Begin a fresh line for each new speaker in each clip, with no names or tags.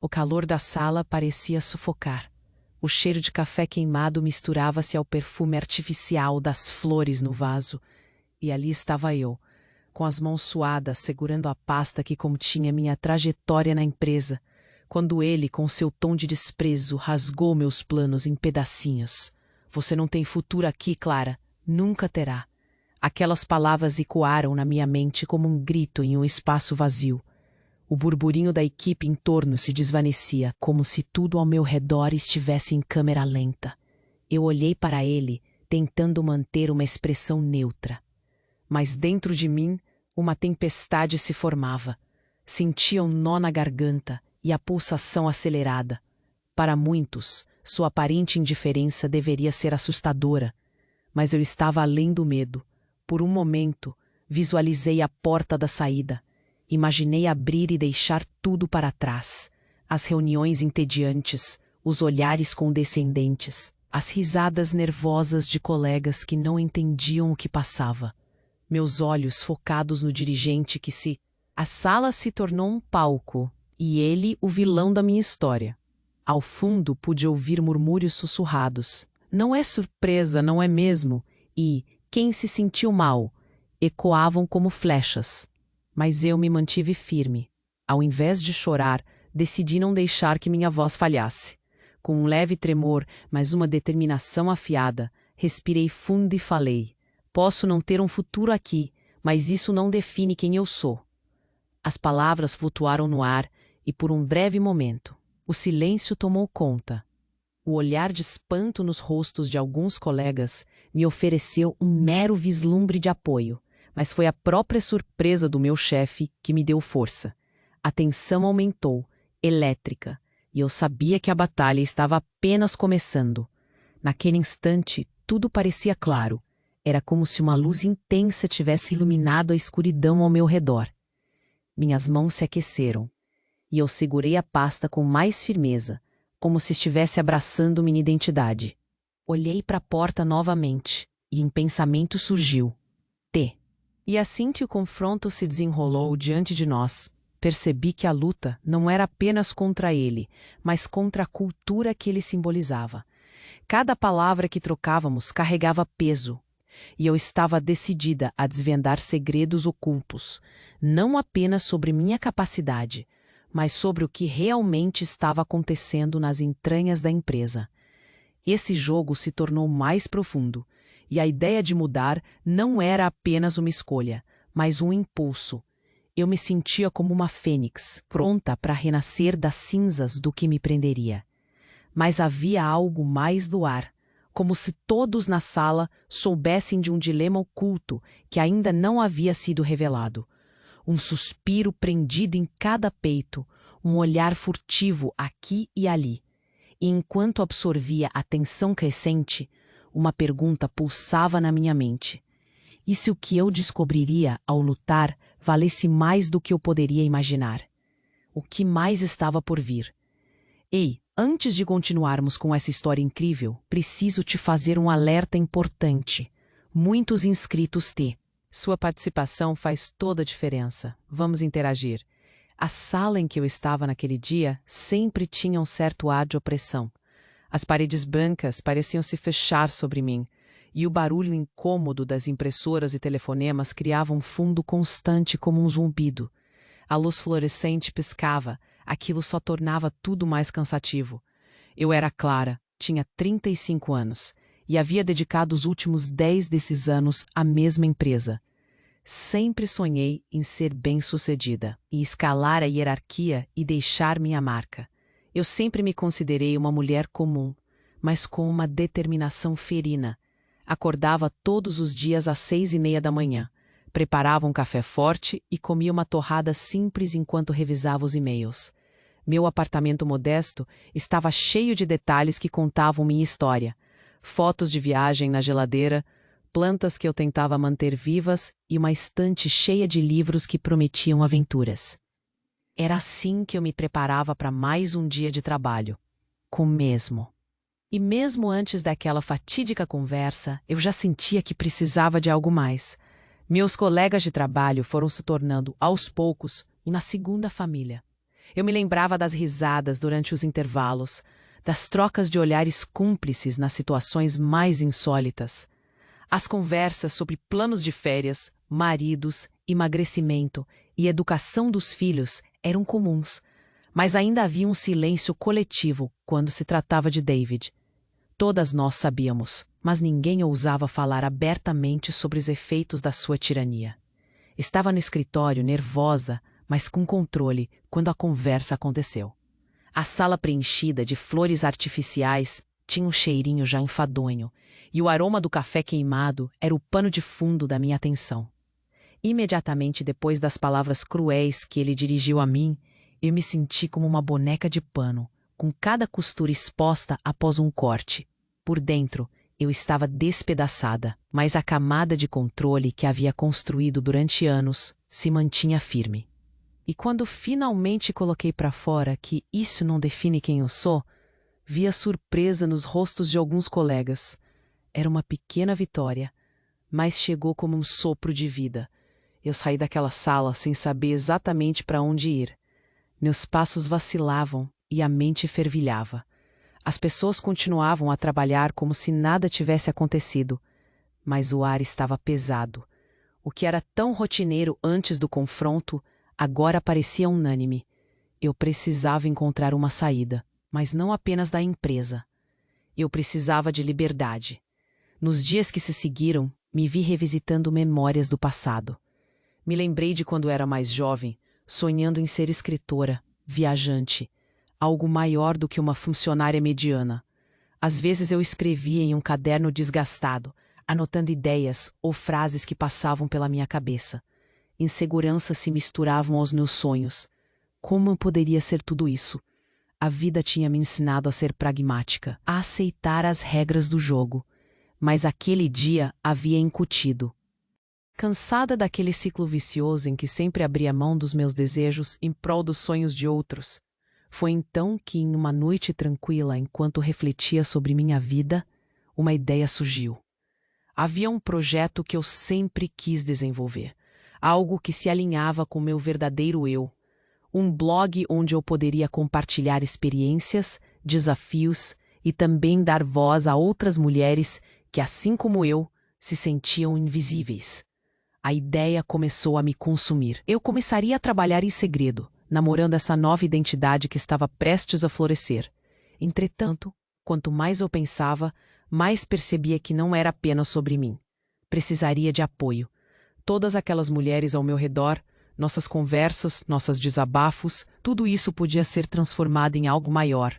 O calor da sala parecia sufocar. O cheiro de café queimado misturava-se ao perfume artificial das flores no vaso. E ali estava eu, com as mãos suadas, segurando a pasta que continha minha trajetória na empresa, quando ele, com seu tom de desprezo, rasgou meus planos em pedacinhos. Você não tem futuro aqui, Clara. Nunca terá. Aquelas palavras ecoaram na minha mente como um grito em um espaço vazio. O burburinho da equipe em torno se desvanecia, como se tudo ao meu redor estivesse em câmera lenta. Eu olhei para ele, tentando manter uma expressão neutra. Mas dentro de mim, uma tempestade se formava. Sentia um nó na garganta e a pulsação acelerada. Para muitos, sua aparente indiferença deveria ser assustadora. Mas eu estava além do medo. Por um momento, visualizei a porta da saída. Imaginei abrir e deixar tudo para trás. As reuniões entediantes, os olhares condescendentes, as risadas nervosas de colegas que não entendiam o que passava. Meus olhos focados no dirigente A sala se tornou um palco, e ele o vilão da minha história. Ao fundo pude ouvir murmúrios sussurrados. Não é surpresa, não é mesmo? E quem se sentiu mal? Ecoavam como flechas. Mas eu me mantive firme. Ao invés de chorar, decidi não deixar que minha voz falhasse. Com um leve tremor, mas uma determinação afiada, respirei fundo e falei: posso não ter um futuro aqui, mas isso não define quem eu sou. As palavras flutuaram no ar e, por um breve momento, o silêncio tomou conta. O olhar de espanto nos rostos de alguns colegas me ofereceu um mero vislumbre de apoio, mas foi a própria surpresa do meu chefe que me deu força. A tensão aumentou, elétrica, e eu sabia que a batalha estava apenas começando. Naquele instante, tudo parecia claro. Era como se uma luz intensa tivesse iluminado a escuridão ao meu redor. Minhas mãos se aqueceram, e eu segurei a pasta com mais firmeza, como se estivesse abraçando minha identidade. Olhei para a porta novamente, e em pensamento surgiu: T. E assim que o confronto se desenrolou diante de nós, percebi que a luta não era apenas contra ele, mas contra a cultura que ele simbolizava. Cada palavra que trocávamos carregava peso, e eu estava decidida a desvendar segredos ocultos, não apenas sobre minha capacidade, mas sobre o que realmente estava acontecendo nas entranhas da empresa. Esse jogo se tornou mais profundo, e a ideia de mudar não era apenas uma escolha, mas um impulso. Eu me sentia como uma fênix, pronta para renascer das cinzas do que me prenderia. Mas havia algo mais no ar, como se todos na sala soubessem de um dilema oculto que ainda não havia sido revelado. Um suspiro prendido em cada peito, um olhar furtivo aqui e ali. E enquanto absorvia a tensão crescente, uma pergunta pulsava na minha mente. E se o que eu descobriria ao lutar valesse mais do que eu poderia imaginar? O que mais estava por vir? Ei, antes de continuarmos com essa história incrível, preciso te fazer um alerta importante. Muitos inscritos Sua participação faz toda a diferença. Vamos interagir. A sala em que eu estava naquele dia sempre tinha um certo ar de opressão. As paredes brancas pareciam se fechar sobre mim, e o barulho incômodo das impressoras e telefonemas criava um fundo constante como um zumbido. A luz fluorescente piscava, aquilo só tornava tudo mais cansativo. Eu era Clara, tinha 35 anos, e havia dedicado os últimos 10 desses anos à mesma empresa. Sempre sonhei em ser bem-sucedida, e escalar a hierarquia e deixar minha marca. Eu sempre me considerei uma mulher comum, mas com uma determinação ferina. Acordava todos os dias às 6:30 da manhã, preparava um café forte e comia uma torrada simples enquanto revisava os e-mails. Meu apartamento modesto estava cheio de detalhes que contavam minha história. Fotos de viagem na geladeira, plantas que eu tentava manter vivas e uma estante cheia de livros que prometiam aventuras. Era assim que eu me preparava para mais um dia de trabalho. Com mesmo. E mesmo antes daquela fatídica conversa, eu já sentia que precisava de algo mais. Meus colegas de trabalho foram se tornando, aos poucos, uma segunda família. Eu me lembrava das risadas durante os intervalos, das trocas de olhares cúmplices nas situações mais insólitas. As conversas sobre planos de férias, maridos, emagrecimento e educação dos filhos eram comuns, mas ainda havia um silêncio coletivo quando se tratava de David. Todas nós sabíamos, mas ninguém ousava falar abertamente sobre os efeitos da sua tirania. Estava no escritório, nervosa, mas com controle, quando a conversa aconteceu. A sala preenchida de flores artificiais tinha um cheirinho já enfadonho, e o aroma do café queimado era o pano de fundo da minha atenção. Imediatamente depois das palavras cruéis que ele dirigiu a mim, eu me senti como uma boneca de pano, com cada costura exposta após um corte. Por dentro, eu estava despedaçada, mas a camada de controle que havia construído durante anos se mantinha firme. E quando finalmente coloquei para fora que isso não define quem eu sou, vi a surpresa nos rostos de alguns colegas. Era uma pequena vitória, mas chegou como um sopro de vida. Eu saí daquela sala sem saber exatamente para onde ir. Meus passos vacilavam e a mente fervilhava. As pessoas continuavam a trabalhar como se nada tivesse acontecido, mas o ar estava pesado. O que era tão rotineiro antes do confronto, agora parecia unânime. Eu precisava encontrar uma saída, mas não apenas da empresa. Eu precisava de liberdade. Nos dias que se seguiram, me vi revisitando memórias do passado. Me lembrei de quando era mais jovem, sonhando em ser escritora, viajante, algo maior do que uma funcionária mediana. Às vezes eu escrevia em um caderno desgastado, anotando ideias ou frases que passavam pela minha cabeça. Inseguranças se misturavam aos meus sonhos. Como eu poderia ser tudo isso? A vida tinha me ensinado a ser pragmática, a aceitar as regras do jogo. Mas aquele dia havia incutido. Cansada daquele ciclo vicioso em que sempre abria mão dos meus desejos em prol dos sonhos de outros, foi então que, em uma noite tranquila, enquanto refletia sobre minha vida, uma ideia surgiu. Havia um projeto que eu sempre quis desenvolver, algo que se alinhava com meu verdadeiro eu, um blog onde eu poderia compartilhar experiências, desafios e também dar voz a outras mulheres que, assim como eu, se sentiam invisíveis. A ideia começou a me consumir. Eu começaria a trabalhar em segredo, namorando essa nova identidade que estava prestes a florescer. Entretanto, quanto mais eu pensava, mais percebia que não era apenas sobre mim. Precisaria de apoio. Todas aquelas mulheres ao meu redor, nossas conversas, nossos desabafos, tudo isso podia ser transformado em algo maior.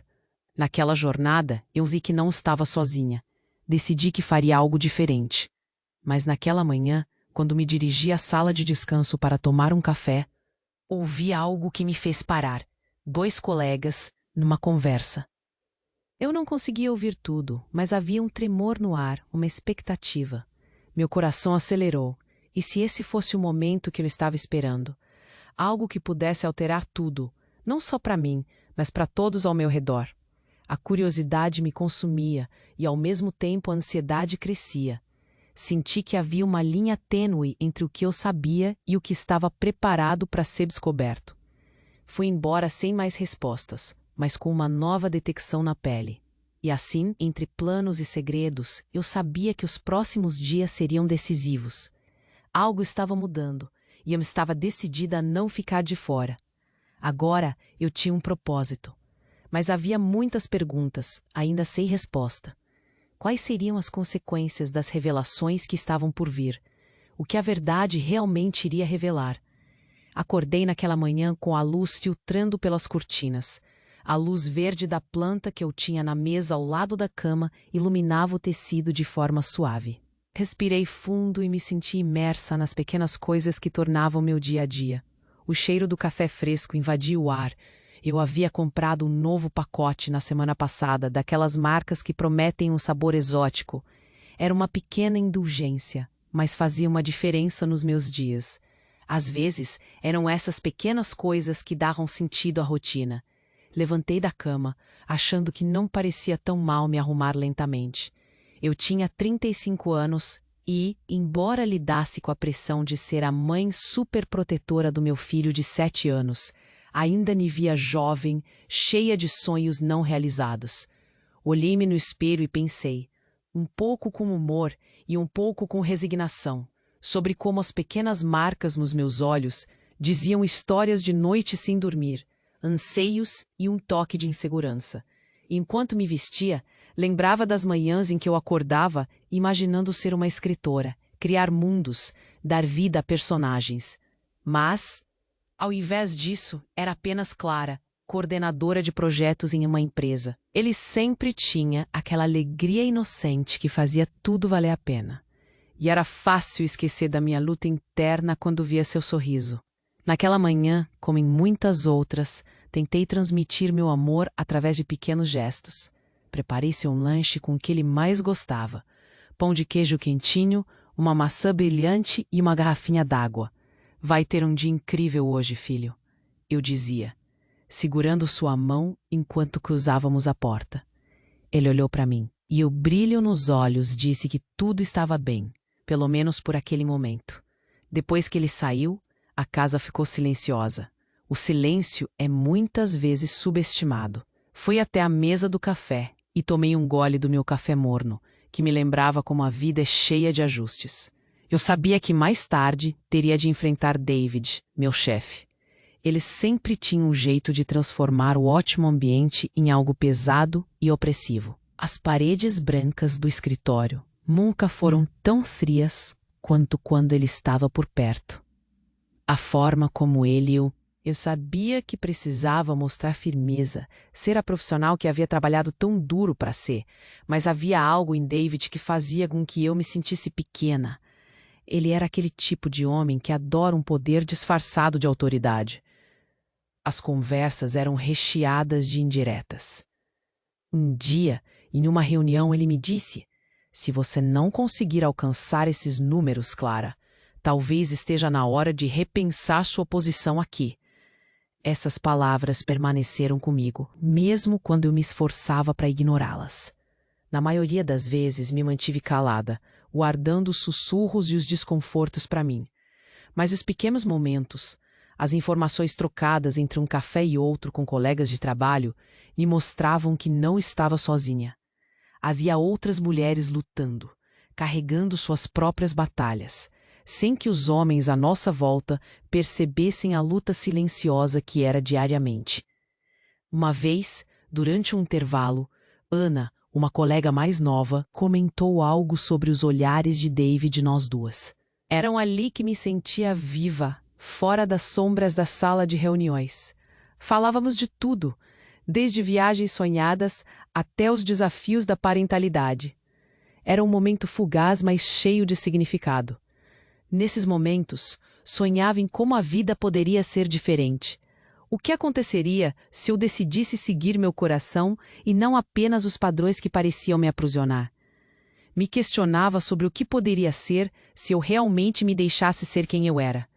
Naquela jornada, eu vi que não estava sozinha. Decidi que faria algo diferente. Mas naquela manhã, quando me dirigi à sala de descanso para tomar um café, ouvi algo que me fez parar. 2 colegas, numa conversa. Eu não conseguia ouvir tudo, mas havia um tremor no ar, uma expectativa. Meu coração acelerou, e se esse fosse o momento que eu estava esperando? Algo que pudesse alterar tudo, não só para mim, mas para todos ao meu redor. A curiosidade me consumia e, ao mesmo tempo, a ansiedade crescia. Senti que havia uma linha tênue entre o que eu sabia e o que estava preparado para ser descoberto. Fui embora sem mais respostas, mas com uma nova detecção na pele. E assim, entre planos e segredos, eu sabia que os próximos dias seriam decisivos. Algo estava mudando, e eu estava decidida a não ficar de fora. Agora eu tinha um propósito. Mas havia muitas perguntas, ainda sem resposta. Quais seriam as consequências das revelações que estavam por vir? O que a verdade realmente iria revelar? Acordei naquela manhã com a luz filtrando pelas cortinas. A luz verde da planta que eu tinha na mesa ao lado da cama iluminava o tecido de forma suave. Respirei fundo e me senti imersa nas pequenas coisas que tornavam meu dia a dia. O cheiro do café fresco invadia o ar. Eu havia comprado um novo pacote na semana passada, daquelas marcas que prometem um sabor exótico. Era uma pequena indulgência, mas fazia uma diferença nos meus dias. Às vezes, eram essas pequenas coisas que davam sentido à rotina. Levantei da cama, achando que não parecia tão mal me arrumar lentamente. Eu tinha 35 anos e, embora lidasse com a pressão de ser a mãe superprotetora do meu filho de 7 anos, Ainda me via jovem, cheia de sonhos não realizados. Olhei-me no espelho e pensei, um pouco com humor e um pouco com resignação, sobre como as pequenas marcas nos meus olhos diziam histórias de noite sem dormir, anseios e um toque de insegurança. Enquanto me vestia, lembrava das manhãs em que eu acordava imaginando ser uma escritora, criar mundos, dar vida a personagens. Mas, ao invés disso, era apenas Clara, coordenadora de projetos em uma empresa. Ele sempre tinha aquela alegria inocente que fazia tudo valer a pena. E era fácil esquecer da minha luta interna quando via seu sorriso. Naquela manhã, como em muitas outras, tentei transmitir meu amor através de pequenos gestos. Preparei seu lanche com o que ele mais gostava: pão de queijo quentinho, uma maçã brilhante e uma garrafinha d'água. Vai ter um dia incrível hoje, filho, eu dizia, segurando sua mão enquanto cruzávamos a porta. Ele olhou para mim, e o brilho nos olhos disse que tudo estava bem, pelo menos por aquele momento. Depois que ele saiu, a casa ficou silenciosa. O silêncio é muitas vezes subestimado. Fui até a mesa do café e tomei um gole do meu café morno, que me lembrava como a vida é cheia de ajustes. Eu sabia que mais tarde teria de enfrentar David, meu chefe. Ele sempre tinha um jeito de transformar o ótimo ambiente em algo pesado e opressivo. As paredes brancas do escritório nunca foram tão frias quanto quando ele estava por perto. A forma como eu sabia que precisava mostrar firmeza, ser a profissional que havia trabalhado tão duro para ser, mas havia algo em David que fazia com que eu me sentisse pequena. Ele era aquele tipo de homem que adora um poder disfarçado de autoridade. As conversas eram recheadas de indiretas. Um dia, em uma reunião, ele me disse: "Se você não conseguir alcançar esses números, Clara, talvez esteja na hora de repensar sua posição aqui." Essas palavras permaneceram comigo, mesmo quando eu me esforçava para ignorá-las. Na maioria das vezes me mantive calada, guardando os sussurros e os desconfortos para mim. Mas os pequenos momentos, as informações trocadas entre um café e outro com colegas de trabalho, me mostravam que não estava sozinha. Havia outras mulheres lutando, carregando suas próprias batalhas, sem que os homens à nossa volta percebessem a luta silenciosa que era diariamente. Uma vez, durante um intervalo, Ana, uma colega mais nova, comentou algo sobre os olhares de David e nós duas. Eram ali que me sentia viva, fora das sombras da sala de reuniões. Falávamos de tudo, desde viagens sonhadas até os desafios da parentalidade. Era um momento fugaz, mas cheio de significado. Nesses momentos, sonhava em como a vida poderia ser diferente. O que aconteceria se eu decidisse seguir meu coração e não apenas os padrões que pareciam me aprisionar? Me questionava sobre o que poderia ser se eu realmente me deixasse ser quem eu era.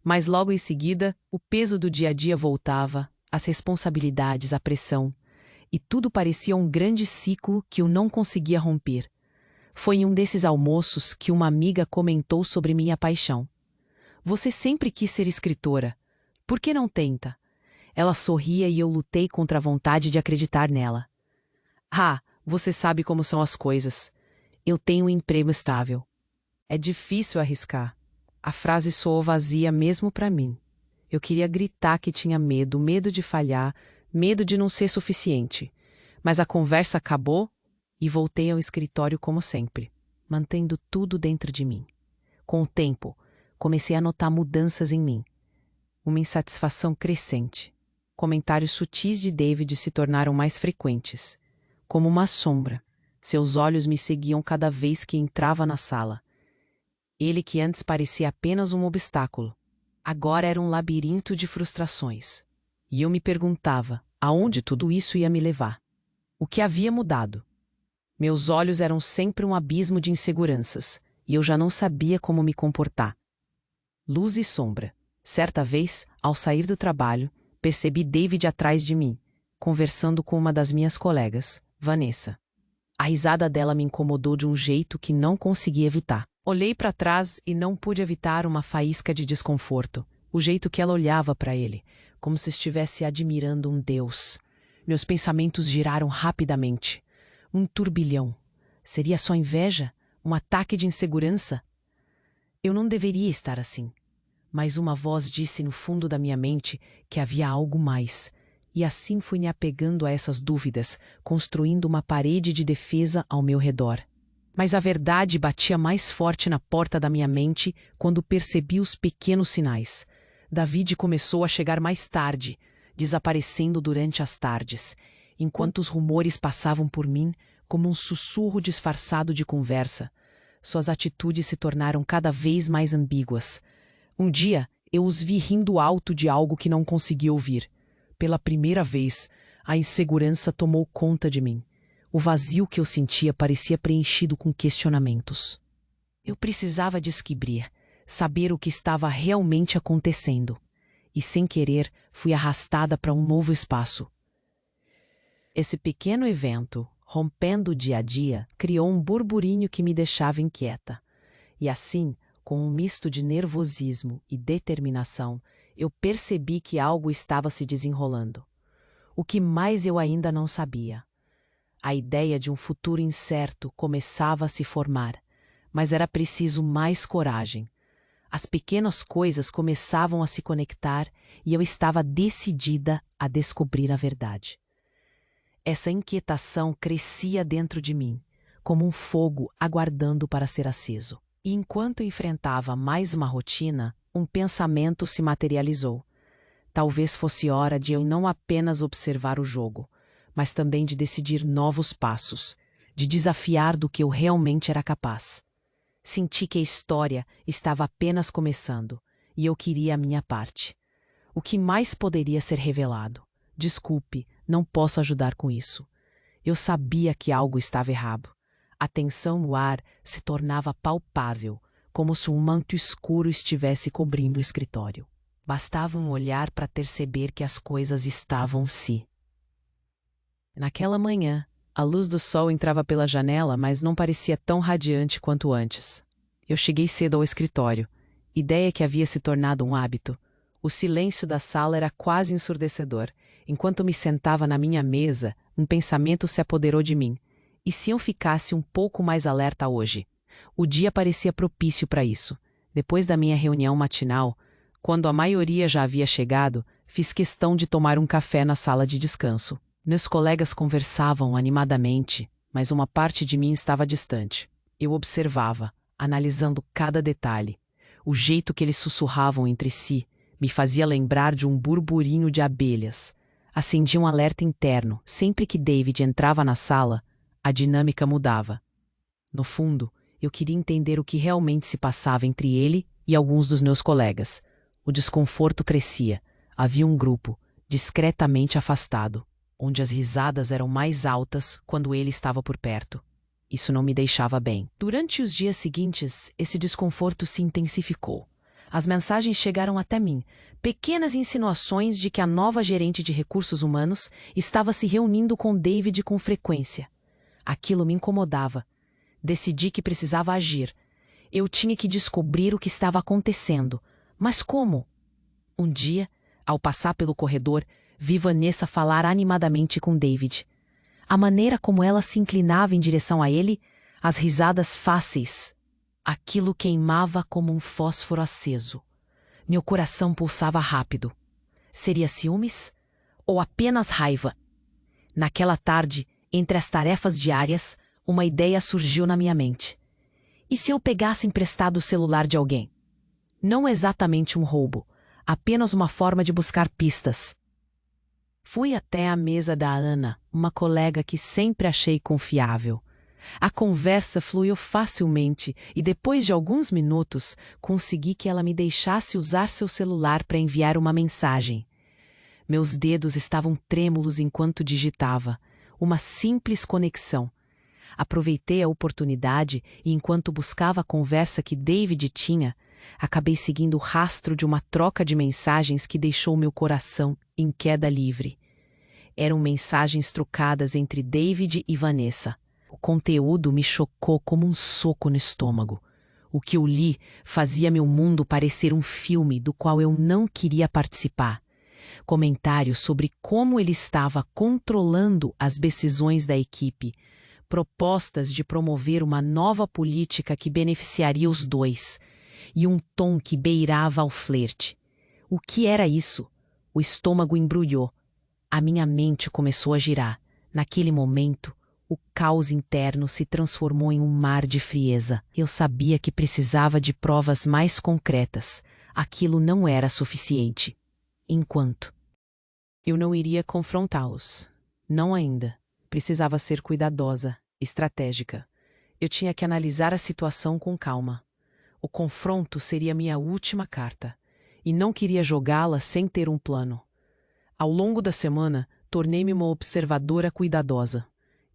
Mas logo em seguida, o peso do dia a dia voltava, as responsabilidades, a pressão. E tudo parecia um grande ciclo que eu não conseguia romper. Foi em um desses almoços que uma amiga comentou sobre minha paixão. "Você sempre quis ser escritora. Por que não tenta?" Ela sorria e eu lutei contra a vontade de acreditar nela. "Ah, você sabe como são as coisas. Eu tenho um emprego estável." É difícil arriscar. A frase soou vazia mesmo para mim. Eu queria gritar que tinha medo, medo de falhar, medo de não ser suficiente. Mas a conversa acabou e voltei ao escritório como sempre, mantendo tudo dentro de mim. Com o tempo, comecei a notar mudanças em mim. Uma insatisfação crescente. Comentários sutis de David se tornaram mais frequentes. Como uma sombra, seus olhos me seguiam cada vez que entrava na sala. Ele que antes parecia apenas um obstáculo, agora era um labirinto de frustrações. E eu me perguntava aonde tudo isso ia me levar. O que havia mudado? Meus olhos eram sempre um abismo de inseguranças, e eu já não sabia como me comportar. Luz e sombra. Certa vez, ao sair do trabalho, percebi David atrás de mim, conversando com uma das minhas colegas, Vanessa. A risada dela me incomodou de um jeito que não consegui evitar. Olhei para trás e não pude evitar uma faísca de desconforto, o jeito que ela olhava para ele, como se estivesse admirando um deus. Meus pensamentos giraram rapidamente. Um turbilhão. Seria só inveja? Um ataque de insegurança? Eu não deveria estar assim. Mas uma voz disse no fundo da minha mente que havia algo mais. E assim fui me apegando a essas dúvidas, construindo uma parede de defesa ao meu redor. Mas a verdade batia mais forte na porta da minha mente quando percebi os pequenos sinais. David começou a chegar mais tarde, desaparecendo durante as tardes, enquanto os rumores passavam por mim como um sussurro disfarçado de conversa. Suas atitudes se tornaram cada vez mais ambíguas. Um dia, eu os vi rindo alto de algo que não conseguia ouvir. Pela primeira vez, a insegurança tomou conta de mim. O vazio que eu sentia parecia preenchido com questionamentos. Eu precisava descobrir, saber o que estava realmente acontecendo. E sem querer, fui arrastada para um novo espaço. Esse pequeno evento, rompendo o dia a dia, criou um burburinho que me deixava inquieta. E assim, com um misto de nervosismo e determinação, eu percebi que algo estava se desenrolando. O que mais eu ainda não sabia. A ideia de um futuro incerto começava a se formar, mas era preciso mais coragem. As pequenas coisas começavam a se conectar e eu estava decidida a descobrir a verdade. Essa inquietação crescia dentro de mim, como um fogo aguardando para ser aceso. E enquanto enfrentava mais uma rotina, um pensamento se materializou. Talvez fosse hora de eu não apenas observar o jogo, mas também de decidir novos passos, de desafiar do que eu realmente era capaz. Senti que a história estava apenas começando, e eu queria a minha parte. O que mais poderia ser revelado? Desculpe, não posso ajudar com isso. Eu sabia que algo estava errado. A tensão no ar se tornava palpável, como se um manto escuro estivesse cobrindo o escritório. Bastava um olhar para perceber que as coisas estavam-se. Naquela manhã, a luz do sol entrava pela janela, mas não parecia tão radiante quanto antes. Eu cheguei cedo ao escritório, ideia que havia se tornado um hábito. O silêncio da sala era quase ensurdecedor. Enquanto me sentava na minha mesa, um pensamento se apoderou de mim. E se eu ficasse um pouco mais alerta hoje? O dia parecia propício para isso. Depois da minha reunião matinal, quando a maioria já havia chegado, fiz questão de tomar um café na sala de descanso. Meus colegas conversavam animadamente, mas uma parte de mim estava distante. Eu observava, analisando cada detalhe. O jeito que eles sussurravam entre si me fazia lembrar de um burburinho de abelhas. Acendia um alerta interno. Sempre que David entrava na sala, a dinâmica mudava. No fundo, eu queria entender o que realmente se passava entre ele e alguns dos meus colegas. O desconforto crescia. Havia um grupo, discretamente afastado, onde as risadas eram mais altas quando ele estava por perto. Isso não me deixava bem. Durante os dias seguintes, esse desconforto se intensificou. As mensagens chegaram até mim, pequenas insinuações de que a nova gerente de recursos humanos estava se reunindo com David com frequência. Aquilo me incomodava. Decidi que precisava agir. Eu tinha que descobrir o que estava acontecendo. Mas como? Um dia, ao passar pelo corredor, vi Vanessa falar animadamente com David. A maneira como ela se inclinava em direção a ele, as risadas fáceis. Aquilo queimava como um fósforo aceso. Meu coração pulsava rápido. Seria ciúmes? Ou apenas raiva? Naquela tarde, entre as tarefas diárias, uma ideia surgiu na minha mente. E se eu pegasse emprestado o celular de alguém? Não exatamente um roubo, apenas uma forma de buscar pistas. Fui até a mesa da Ana, uma colega que sempre achei confiável. A conversa fluiu facilmente e depois de alguns minutos consegui que ela me deixasse usar seu celular para enviar uma mensagem. Meus dedos estavam trêmulos enquanto digitava. Uma simples conexão. Aproveitei a oportunidade e enquanto buscava a conversa que David tinha, acabei seguindo o rastro de uma troca de mensagens que deixou meu coração em queda livre. Eram mensagens trocadas entre David e Vanessa. O conteúdo me chocou como um soco no estômago. O que eu li fazia meu mundo parecer um filme do qual eu não queria participar. Comentários sobre como ele estava controlando as decisões da equipe, propostas de promover uma nova política que beneficiaria os dois, e um tom que beirava ao flerte. O que era isso? O estômago embrulhou. A minha mente começou a girar. Naquele momento, o caos interno se transformou em um mar de frieza. Eu sabia que precisava de provas mais concretas. Aquilo não era suficiente. Enquanto eu não iria confrontá-los. Não ainda. Precisava ser cuidadosa, estratégica. Eu tinha que analisar a situação com calma. O confronto seria minha última carta, e não queria jogá-la sem ter um plano. Ao longo da semana, tornei-me uma observadora cuidadosa.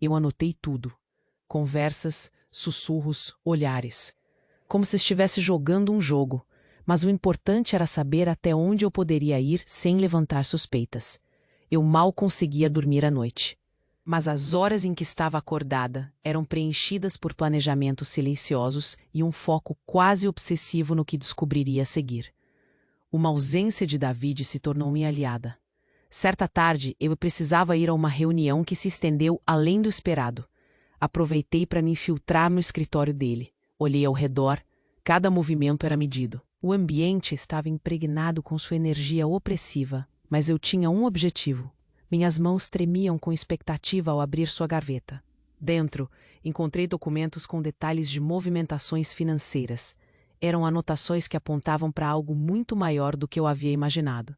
Eu anotei tudo. Conversas, sussurros, olhares. Como se estivesse jogando um jogo, mas o importante era saber até onde eu poderia ir sem levantar suspeitas. Eu mal conseguia dormir à noite. Mas as horas em que estava acordada eram preenchidas por planejamentos silenciosos e um foco quase obsessivo no que descobriria a seguir. Uma ausência de David se tornou minha aliada. Certa tarde, eu precisava ir a uma reunião que se estendeu além do esperado. Aproveitei para me infiltrar no escritório dele. Olhei ao redor. Cada movimento era medido. O ambiente estava impregnado com sua energia opressiva, mas eu tinha um objetivo. Minhas mãos tremiam com expectativa ao abrir sua gaveta. Dentro, encontrei documentos com detalhes de movimentações financeiras. Eram anotações que apontavam para algo muito maior do que eu havia imaginado.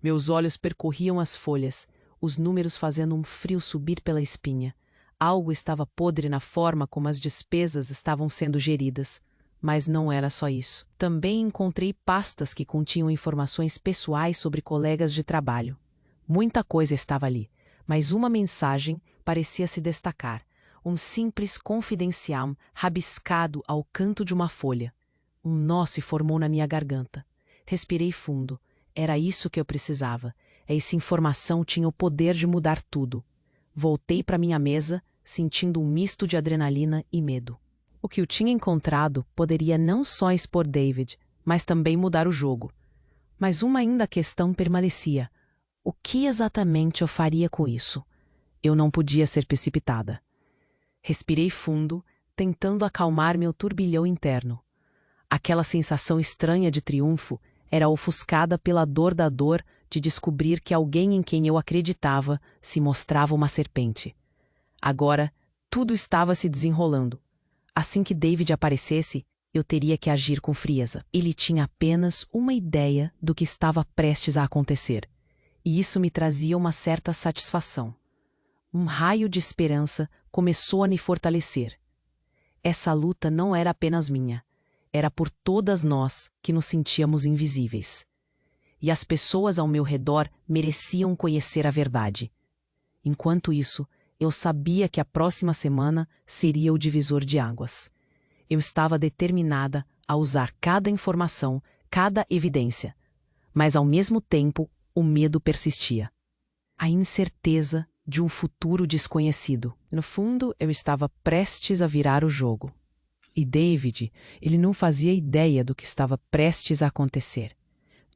Meus olhos percorriam as folhas, os números fazendo um frio subir pela espinha. Algo estava podre na forma como as despesas estavam sendo geridas. Mas não era só isso. Também encontrei pastas que continham informações pessoais sobre colegas de trabalho. Muita coisa estava ali, mas uma mensagem parecia se destacar. Um simples confidencial rabiscado ao canto de uma folha. Um nó se formou na minha garganta. Respirei fundo. Era isso que eu precisava. Essa informação tinha o poder de mudar tudo. Voltei para minha mesa, sentindo um misto de adrenalina e medo. O que eu tinha encontrado poderia não só expor David, mas também mudar o jogo. Mas uma ainda questão permanecia. O que exatamente eu faria com isso? Eu não podia ser precipitada. Respirei fundo, tentando acalmar meu turbilhão interno. Aquela sensação estranha de triunfo era ofuscada pela dor da dor de descobrir que alguém em quem eu acreditava se mostrava uma serpente. Agora, tudo estava se desenrolando. Assim que David aparecesse, eu teria que agir com frieza. Ele tinha apenas uma ideia do que estava prestes a acontecer. E isso me trazia uma certa satisfação. Um raio de esperança começou a me fortalecer. Essa luta não era apenas minha. Era por todas nós que nos sentíamos invisíveis. E as pessoas ao meu redor mereciam conhecer a verdade. Enquanto isso, eu sabia que a próxima semana seria o divisor de águas. Eu estava determinada a usar cada informação, cada evidência. Mas, ao mesmo tempo, o medo persistia. A incerteza de um futuro desconhecido. No fundo, eu estava prestes a virar o jogo. E David, ele não fazia ideia do que estava prestes a acontecer.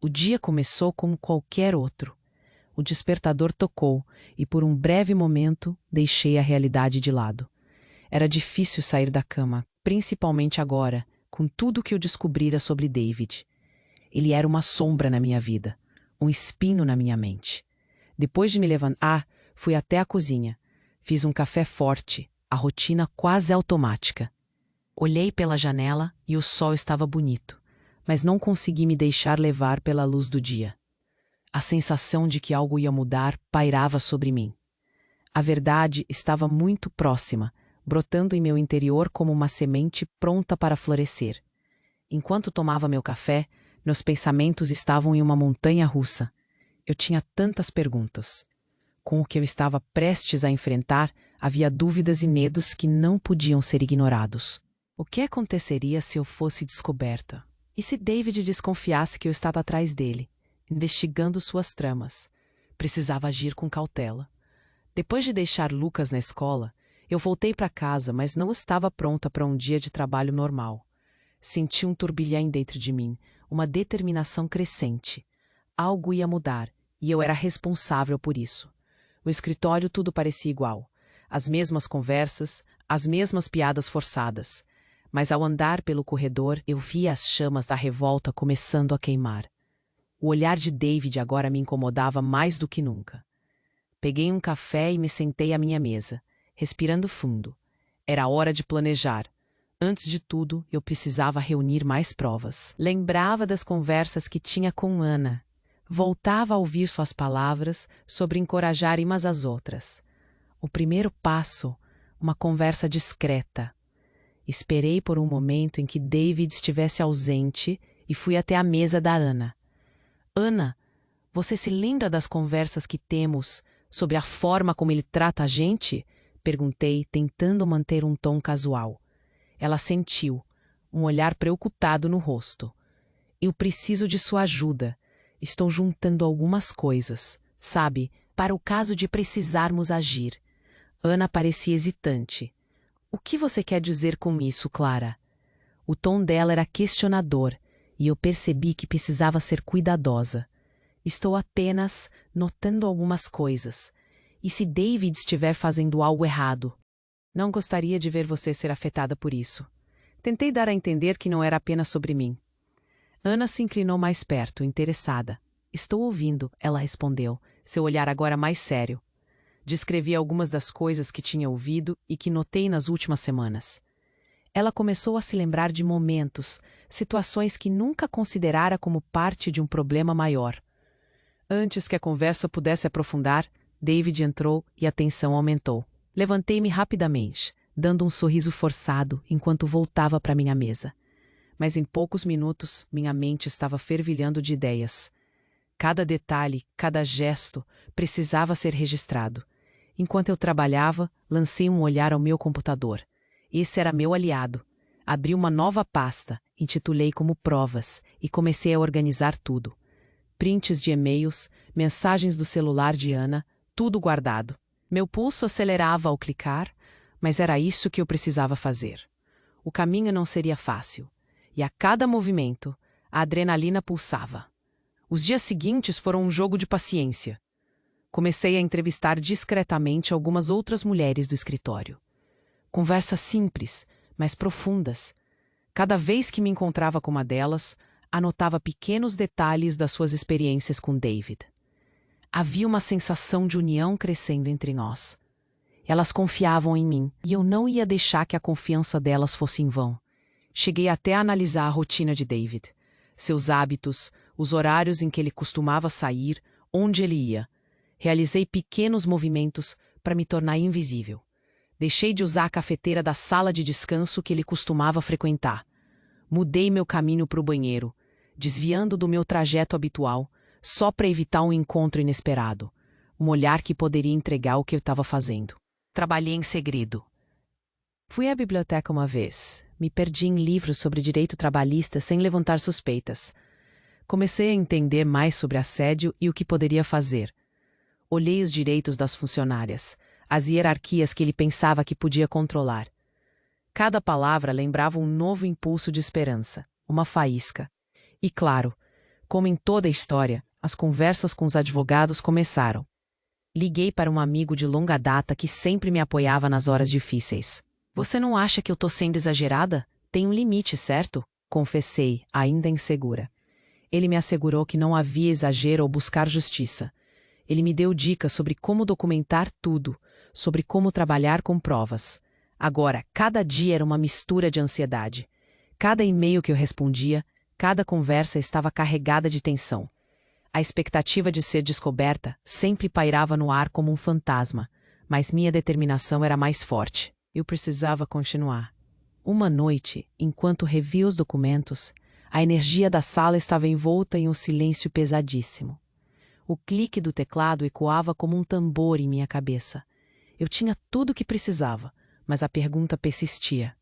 O dia começou como qualquer outro. O despertador tocou e por um breve momento deixei a realidade de lado. Era difícil sair da cama, principalmente agora, com tudo o que eu descobrira sobre David. Ele era uma sombra na minha vida, um espinho na minha mente. Depois de me levantar, fui até a cozinha. Fiz um café forte, a rotina quase automática. Olhei pela janela e o sol estava bonito, mas não consegui me deixar levar pela luz do dia. A sensação de que algo ia mudar pairava sobre mim. A verdade estava muito próxima, brotando em meu interior como uma semente pronta para florescer. Enquanto tomava meu café, meus pensamentos estavam em uma montanha russa. Eu tinha tantas perguntas. Com o que eu estava prestes a enfrentar, havia dúvidas e medos que não podiam ser ignorados. O que aconteceria se eu fosse descoberta? E se David desconfiasse que eu estava atrás dele, investigando suas tramas? Precisava agir com cautela. Depois de deixar Lucas na escola, eu voltei para casa, mas não estava pronta para um dia de trabalho normal. Senti um turbilhão dentro de mim, uma determinação crescente. Algo ia mudar, e eu era responsável por isso. No escritório tudo parecia igual. As mesmas conversas, as mesmas piadas forçadas. Mas ao andar pelo corredor, eu via as chamas da revolta começando a queimar. O olhar de David agora me incomodava mais do que nunca. Peguei um café e me sentei à minha mesa, respirando fundo. Era hora de planejar. Antes de tudo, eu precisava reunir mais provas. Lembrava das conversas que tinha com Ana. Voltava a ouvir suas palavras sobre encorajar umas às outras. O primeiro passo, uma conversa discreta. Esperei por um momento em que David estivesse ausente e fui até a mesa da Ana. Ana, você se lembra das conversas que temos sobre a forma como ele trata a gente? Perguntei, tentando manter um tom casual. Ela sentiu, um olhar preocupado no rosto. Eu preciso de sua ajuda. Estou juntando algumas coisas, sabe, para o caso de precisarmos agir. Ana parecia hesitante. O que você quer dizer com isso, Clara? O tom dela era questionador, e eu percebi que precisava ser cuidadosa. Estou apenas notando algumas coisas. E se David estiver fazendo algo errado? Não gostaria de ver você ser afetada por isso. Tentei dar a entender que não era apenas sobre mim. Ana se inclinou mais perto, interessada. Estou ouvindo, ela respondeu, seu olhar agora mais sério. Descrevi algumas das coisas que tinha ouvido e que notei nas últimas semanas. Ela começou a se lembrar de momentos, situações que nunca considerara como parte de um problema maior. Antes que a conversa pudesse aprofundar, David entrou e a tensão aumentou. Levantei-me rapidamente, dando um sorriso forçado enquanto voltava para minha mesa. Mas em poucos minutos, minha mente estava fervilhando de ideias. Cada detalhe, cada gesto, precisava ser registrado. Enquanto eu trabalhava, lancei um olhar ao meu computador. Esse era meu aliado. Abri uma nova pasta, intitulei como Provas, e comecei a organizar tudo. Prints de e-mails, mensagens do celular de Ana, tudo guardado. Meu pulso acelerava ao clicar, mas era isso que eu precisava fazer. O caminho não seria fácil, e a cada movimento, a adrenalina pulsava. Os dias seguintes foram um jogo de paciência. Comecei a entrevistar discretamente algumas outras mulheres do escritório. Conversas simples, mas profundas. Cada vez que me encontrava com uma delas, anotava pequenos detalhes das suas experiências com David. Havia uma sensação de união crescendo entre nós. Elas confiavam em mim, e eu não ia deixar que a confiança delas fosse em vão. Cheguei até a analisar a rotina de David, seus hábitos, os horários em que ele costumava sair, onde ele ia. Realizei pequenos movimentos para me tornar invisível. Deixei de usar a cafeteira da sala de descanso que ele costumava frequentar. Mudei meu caminho para o banheiro, desviando do meu trajeto habitual, só para evitar um encontro inesperado, um olhar que poderia entregar o que eu estava fazendo. Trabalhei em segredo. Fui à biblioteca uma vez, me perdi em livros sobre direito trabalhista sem levantar suspeitas. Comecei a entender mais sobre assédio e o que poderia fazer. Olhei os direitos das funcionárias, as hierarquias que ele pensava que podia controlar. Cada palavra lembrava um novo impulso de esperança, uma faísca. E claro, como em toda a história, as conversas com os advogados começaram. Liguei para um amigo de longa data que sempre me apoiava nas horas difíceis. Você não acha que eu estou sendo exagerada? Tem um limite, certo? Confessei, ainda insegura. Ele me assegurou que não havia exagero ou buscar justiça. Ele me deu dicas sobre como documentar tudo, sobre como trabalhar com provas. Agora, cada dia era uma mistura de ansiedade. Cada e-mail que eu respondia, cada conversa estava carregada de tensão. A expectativa de ser descoberta sempre pairava no ar como um fantasma, mas minha determinação era mais forte. Eu precisava continuar. Uma noite, enquanto revia os documentos, a energia da sala estava envolta em um silêncio pesadíssimo. O clique do teclado ecoava como um tambor em minha cabeça. Eu tinha tudo o que precisava, mas a pergunta persistia.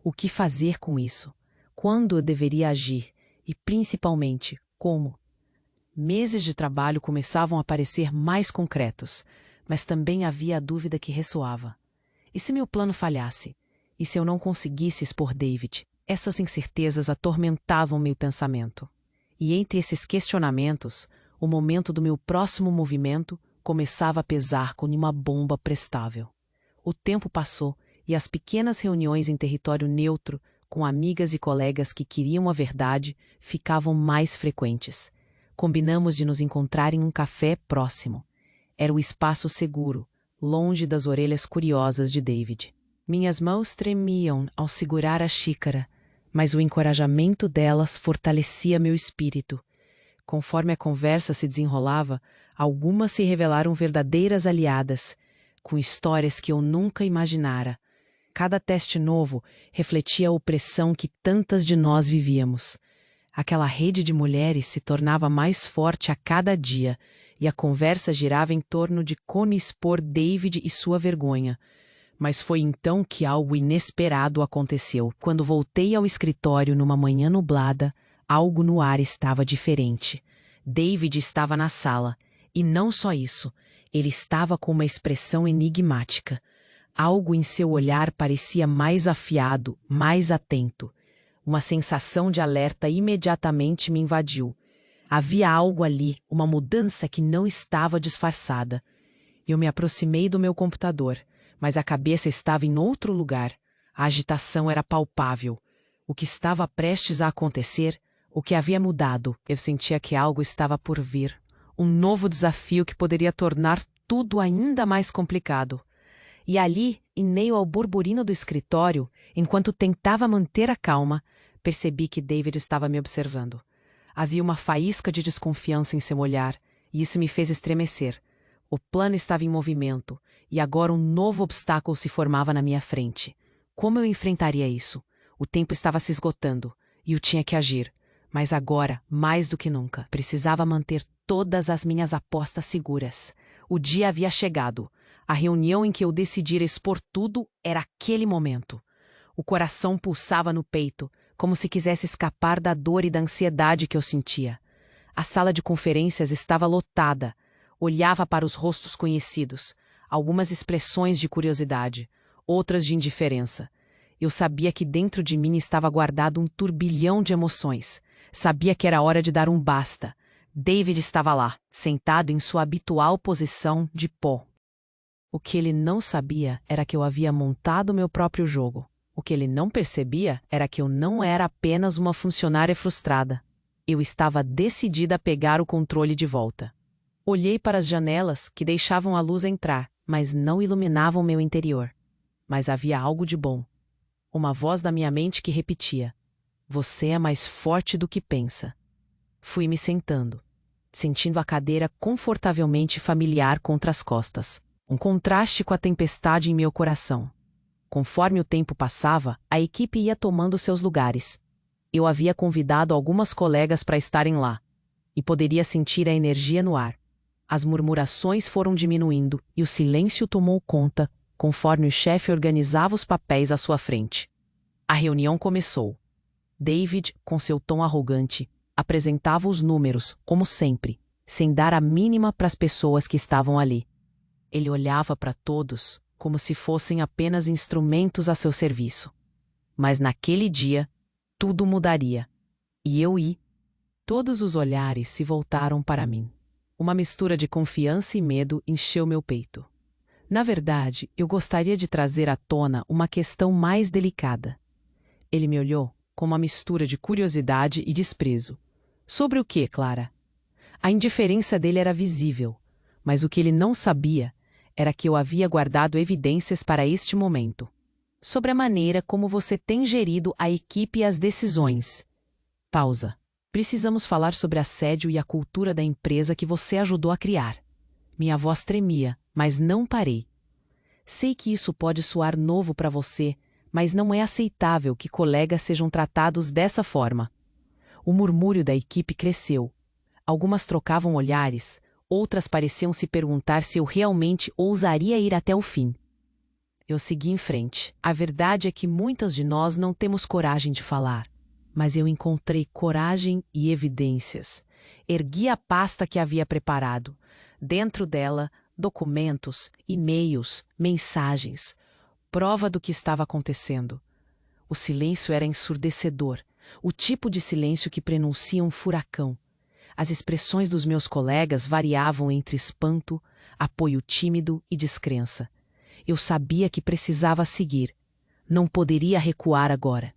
O que fazer com isso? Quando eu deveria agir? E, principalmente, como? Meses de trabalho começavam a parecer mais concretos, mas também havia a dúvida que ressoava. E se meu plano falhasse? E se eu não conseguisse expor David? Essas incertezas atormentavam meu pensamento. E entre esses questionamentos, O momento do meu próximo movimento começava a pesar como uma bomba prestável. O tempo passou e as pequenas reuniões em território neutro, com amigas e colegas que queriam a verdade, ficavam mais frequentes. Combinamos de nos encontrar em um café próximo. Era o espaço seguro, longe das orelhas curiosas de David. Minhas mãos tremiam ao segurar a xícara, mas o encorajamento delas fortalecia meu espírito. Conforme a conversa se desenrolava, algumas se revelaram verdadeiras aliadas, com histórias que eu nunca imaginara. Cada teste novo refletia a opressão que tantas de nós vivíamos. Aquela rede de mulheres se tornava mais forte a cada dia, e a conversa girava em torno de como expor David e sua vergonha. Mas foi então que algo inesperado aconteceu. Quando voltei ao escritório numa manhã nublada, algo no ar estava diferente. David estava na sala, e não só isso, ele estava com uma expressão enigmática. Algo em seu olhar parecia mais afiado, mais atento. Uma sensação de alerta imediatamente me invadiu. Havia algo ali, uma mudança que não estava disfarçada. Eu me aproximei do meu computador, mas a cabeça estava em outro lugar. A agitação era palpável. O que estava prestes a acontecer, o que havia mudado, eu sentia que algo estava por vir. Um novo desafio que poderia tornar tudo ainda mais complicado. E ali, em meio ao burburino do escritório, enquanto tentava manter a calma, percebi que David estava me observando. Havia uma faísca de desconfiança em seu olhar, e isso me fez estremecer. O plano estava em movimento, e agora um novo obstáculo se formava na minha frente. Como eu enfrentaria isso? O tempo estava se esgotando, e eu tinha que agir. Mas agora, mais do que nunca, precisava manter todas as minhas apostas seguras. O dia havia chegado. A reunião em que eu decidira expor tudo era aquele momento. O coração pulsava no peito, como se quisesse escapar da dor e da ansiedade que eu sentia. A sala de conferências estava lotada. Olhava para os rostos conhecidos, algumas expressões de curiosidade, outras de indiferença. Eu sabia que dentro de mim estava guardado um turbilhão de emoções. Sabia que era hora de dar um basta. David estava lá, sentado em sua habitual posição de pó. O que ele não sabia era que eu havia montado meu próprio jogo. O que ele não percebia era que eu não era apenas uma funcionária frustrada. Eu estava decidida a pegar o controle de volta. Olhei para as janelas que deixavam a luz entrar, mas não iluminavam meu interior. Mas havia algo de bom. Uma voz da minha mente que repetia: "Você é mais forte do que pensa." Fui me sentando, sentindo a cadeira confortavelmente familiar contra as costas. Um contraste com a tempestade em meu coração. Conforme o tempo passava, a equipe ia tomando seus lugares. Eu havia convidado algumas colegas para estarem lá, e poderia sentir a energia no ar. As murmurações foram diminuindo e o silêncio tomou conta, conforme o chefe organizava os papéis à sua frente. A reunião começou. David, com seu tom arrogante, apresentava os números, como sempre, sem dar a mínima para as pessoas que estavam ali. Ele olhava para todos como se fossem apenas instrumentos a seu serviço. Mas naquele dia, tudo mudaria. E eu ia. Todos os olhares se voltaram para mim. Uma mistura de confiança e medo encheu meu peito. Na verdade, eu gostaria de trazer à tona uma questão mais delicada. Ele me olhou com uma mistura de curiosidade e desprezo. Sobre o que, Clara? A indiferença dele era visível, mas o que ele não sabia era que eu havia guardado evidências para este momento. Sobre a maneira como você tem gerido a equipe e as decisões. Pausa. Precisamos falar sobre assédio e a cultura da empresa que você ajudou a criar. Minha voz tremia, mas não parei. Sei que isso pode soar novo para você, mas não é aceitável que colegas sejam tratados dessa forma. O murmúrio da equipe cresceu. Algumas trocavam olhares, outras pareciam se perguntar se eu realmente ousaria ir até o fim. Eu segui em frente. A verdade é que muitas de nós não temos coragem de falar. Mas eu encontrei coragem e evidências. Ergui a pasta que havia preparado. Dentro dela, documentos, e-mails, mensagens. Prova do que estava acontecendo. O silêncio era ensurdecedor. O tipo de silêncio que prenuncia um furacão. As expressões dos meus colegas variavam entre espanto, apoio tímido e descrença. Eu sabia que precisava seguir. Não poderia recuar agora.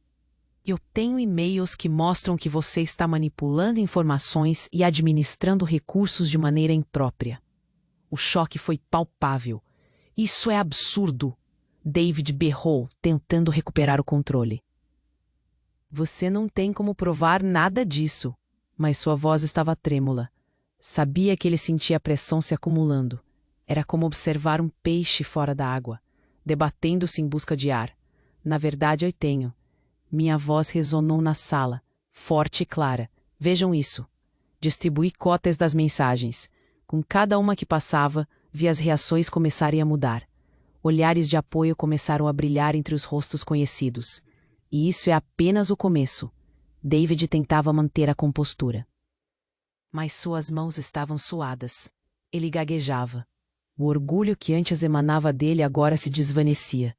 Eu tenho e-mails que mostram que você está manipulando informações e administrando recursos de maneira imprópria. O choque foi palpável. Isso é absurdo! David berrou, tentando recuperar o controle. Você não tem como provar nada disso. Mas sua voz estava trêmula. Sabia que ele sentia a pressão se acumulando. Era como observar um peixe fora da água, debatendo-se em busca de ar. Na verdade, eu tenho. Minha voz ressonou na sala, forte e clara. Vejam isso. Distribuí cópias das mensagens. Com cada uma que passava, vi as reações começarem a mudar. Olhares de apoio começaram a brilhar entre os rostos conhecidos. E isso é apenas o começo. David tentava manter a compostura. Mas suas mãos estavam suadas. Ele gaguejava. O orgulho que antes emanava dele agora se desvanecia.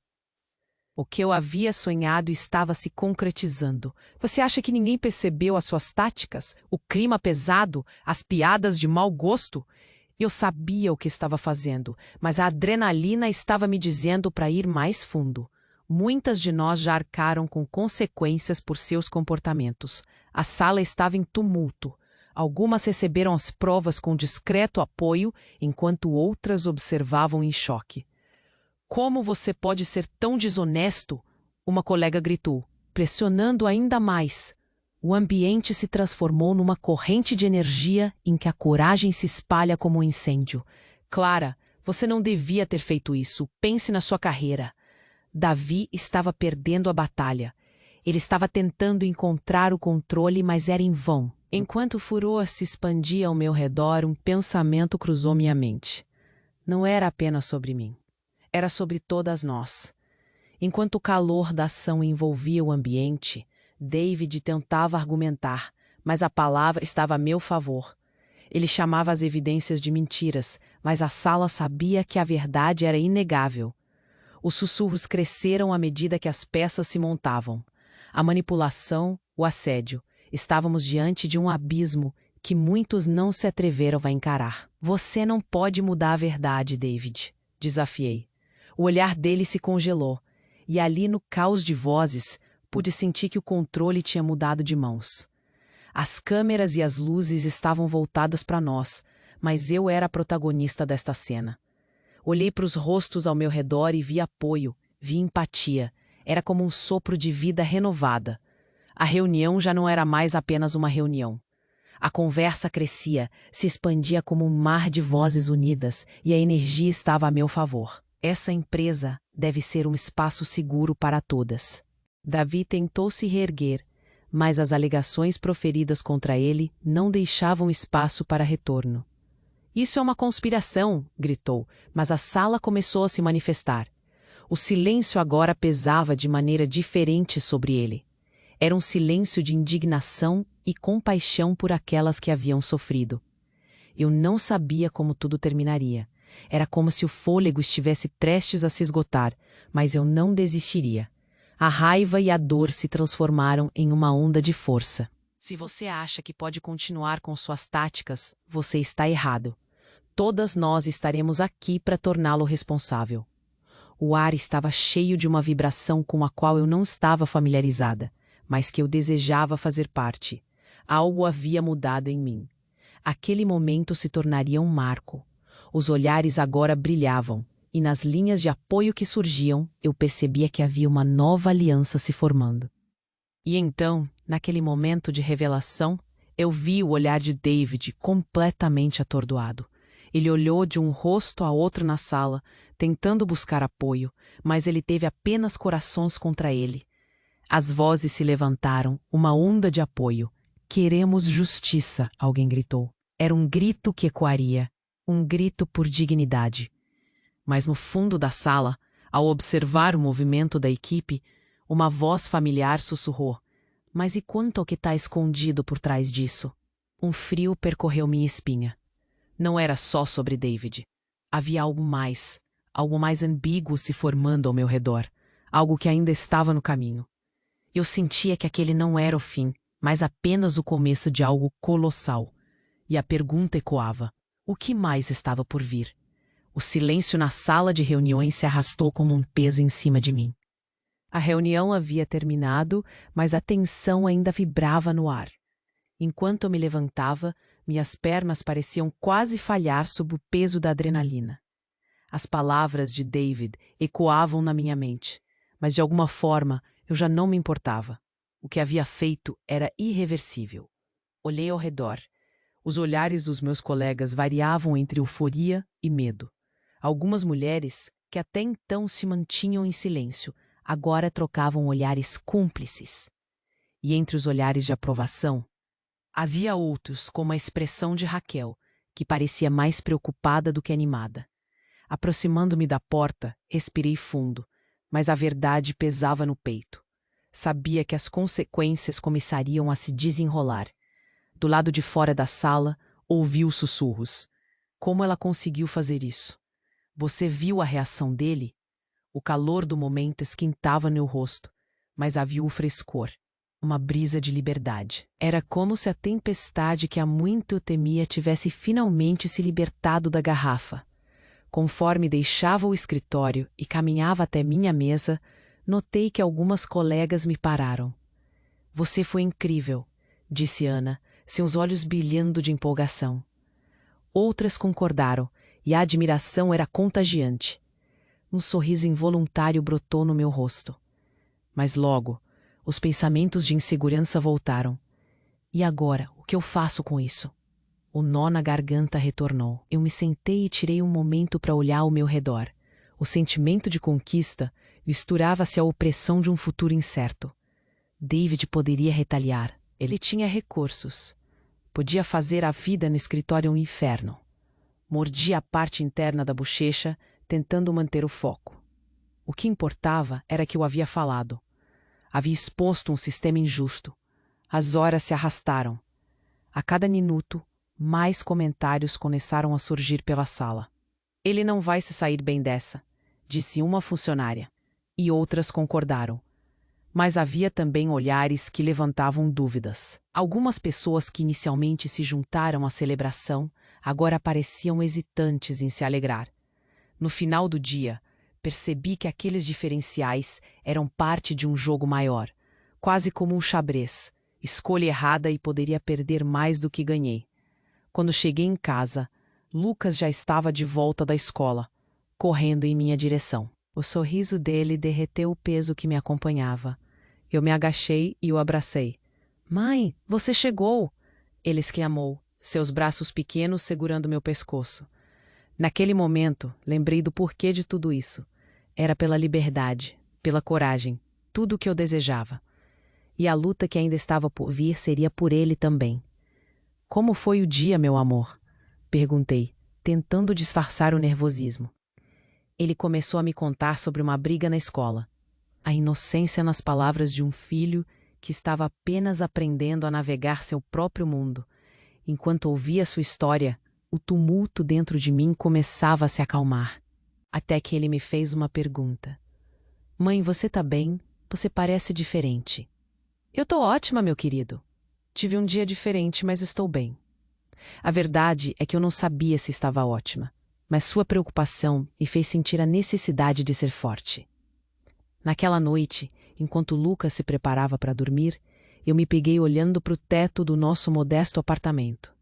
O que eu havia sonhado estava se concretizando. Você acha que ninguém percebeu as suas táticas? O clima pesado? As piadas de mau gosto? Eu sabia o que estava fazendo, mas a adrenalina estava me dizendo para ir mais fundo. Muitas de nós já arcaram com consequências por seus comportamentos. A sala estava em tumulto. Algumas receberam as provas com discreto apoio, enquanto outras observavam em choque. Como você pode ser tão desonesto? Uma colega gritou, pressionando ainda mais. O ambiente se transformou numa corrente de energia em que a coragem se espalha como um incêndio. Clara, você não devia ter feito isso. Pense na sua carreira. Davi estava perdendo a batalha. Ele estava tentando encontrar o controle, mas era em vão. Enquanto o furor se expandia ao meu redor, um pensamento cruzou minha mente. Não era apenas sobre mim. Era sobre todas nós. Enquanto o calor da ação envolvia o ambiente, David tentava argumentar, mas a palavra estava a meu favor. Ele chamava as evidências de mentiras, mas a sala sabia que a verdade era inegável. Os sussurros cresceram à medida que as peças se montavam. A manipulação, o assédio. Estávamos diante de um abismo que muitos não se atreveram a encarar. Você não pode mudar a verdade, David, desafiei. O olhar dele se congelou, e ali no caos de vozes, pude sentir que o controle tinha mudado de mãos. As câmeras e as luzes estavam voltadas para nós, mas eu era a protagonista desta cena. Olhei para os rostos ao meu redor e vi apoio, vi empatia. Era como um sopro de vida renovada. A reunião já não era mais apenas uma reunião. A conversa crescia, se expandia como um mar de vozes unidas e a energia estava a meu favor. Essa empresa deve ser um espaço seguro para todas. Davi tentou se reerguer, mas as alegações proferidas contra ele não deixavam espaço para retorno. Isso é uma conspiração, gritou, mas a sala começou a se manifestar. O silêncio agora pesava de maneira diferente sobre ele. Era um silêncio de indignação e compaixão por aquelas que haviam sofrido. Eu não sabia como tudo terminaria. Era como se o fôlego estivesse prestes a se esgotar, mas eu não desistiria. A raiva e a dor se transformaram em uma onda de força. Se você acha que pode continuar com suas táticas, você está errado. Todas nós estaremos aqui para torná-lo responsável. O ar estava cheio de uma vibração com a qual eu não estava familiarizada, mas que eu desejava fazer parte. Algo havia mudado em mim. Aquele momento se tornaria um marco. Os olhares agora brilhavam, e nas linhas de apoio que surgiam, eu percebia que havia uma nova aliança se formando. E então, naquele momento de revelação, eu vi o olhar de David completamente atordoado. Ele olhou de um rosto a outro na sala, tentando buscar apoio, mas ele teve apenas corações contra ele. As vozes se levantaram, uma onda de apoio. Queremos justiça, alguém gritou. Era um grito que ecoaria, um grito por dignidade. Mas no fundo da sala, ao observar o movimento da equipe, uma voz familiar sussurrou. Mas e quanto ao que está escondido por trás disso? Um frio percorreu minha espinha. Não era só sobre David. Havia algo mais ambíguo se formando ao meu redor, algo que ainda estava no caminho. Eu sentia que aquele não era o fim, mas apenas o começo de algo colossal. E a pergunta ecoava: o que mais estava por vir? O silêncio na sala de reuniões se arrastou como um peso em cima de mim. A reunião havia terminado, mas a tensão ainda vibrava no ar. Enquanto eu me levantava, minhas pernas pareciam quase falhar sob o peso da adrenalina. As palavras de David ecoavam na minha mente, mas de alguma forma eu já não me importava. O que havia feito era irreversível. Olhei ao redor. Os olhares dos meus colegas variavam entre euforia e medo. Algumas mulheres, que até então se mantinham em silêncio, agora trocavam olhares cúmplices. E entre os olhares de aprovação, havia outros, como a expressão de Raquel, que parecia mais preocupada do que animada. Aproximando-me da porta, respirei fundo, mas a verdade pesava no peito. Sabia que as consequências começariam a se desenrolar. Do lado de fora da sala, ouvi os sussurros. Como ela conseguiu fazer isso? Você viu a reação dele? O calor do momento esquentava meu rosto, mas havia o frescor, uma brisa de liberdade. Era como se a tempestade que há muito eu temia tivesse finalmente se libertado da garrafa. Conforme deixava o escritório e caminhava até minha mesa, notei que algumas colegas me pararam. Você foi incrível, disse Ana, seus olhos brilhando de empolgação. Outras concordaram, e a admiração era contagiante. Um sorriso involuntário brotou no meu rosto. Mas logo, os pensamentos de insegurança voltaram. E agora, o que eu faço com isso? O nó na garganta retornou. Eu me sentei e tirei um momento para olhar ao meu redor. O sentimento de conquista misturava-se à opressão de um futuro incerto. David poderia retaliar. Ele tinha recursos. Podia fazer a vida no escritório um inferno. Mordi a parte interna da bochecha, tentando manter o foco. O que importava era que eu havia falado. Havia exposto um sistema injusto. As horas se arrastaram. A cada minuto, mais comentários começaram a surgir pela sala. Ele não vai se sair bem dessa, disse uma funcionária, e outras concordaram. Mas havia também olhares que levantavam dúvidas. Algumas pessoas que inicialmente se juntaram à celebração agora pareciam hesitantes em se alegrar. No final do dia, percebi que aqueles diferenciais eram parte de um jogo maior, quase como um xadrez. Escolha errada e poderia perder mais do que ganhei. Quando cheguei em casa, Lucas já estava de volta da escola, correndo em minha direção. O sorriso dele derreteu o peso que me acompanhava. Eu me agachei e o abracei. "Mãe, você chegou!" Ele exclamou, seus braços pequenos segurando meu pescoço. Naquele momento, lembrei do porquê de tudo isso. Era pela liberdade, pela coragem, tudo o que eu desejava. E a luta que ainda estava por vir seria por ele também. "Como foi o dia, meu amor?" perguntei, tentando disfarçar o nervosismo. Ele começou a me contar sobre uma briga na escola. A inocência nas palavras de um filho que estava apenas aprendendo a navegar seu próprio mundo. Enquanto ouvia sua história, o tumulto dentro de mim começava a se acalmar. Até que ele me fez uma pergunta. "Mãe, você tá bem? Você parece diferente." "Eu tô ótima, meu querido. Tive um dia diferente, mas estou bem." A verdade é que eu não sabia se estava ótima, mas sua preocupação me fez sentir a necessidade de ser forte. Naquela noite, enquanto Lucas se preparava para dormir, eu me peguei olhando para o teto do nosso modesto apartamento.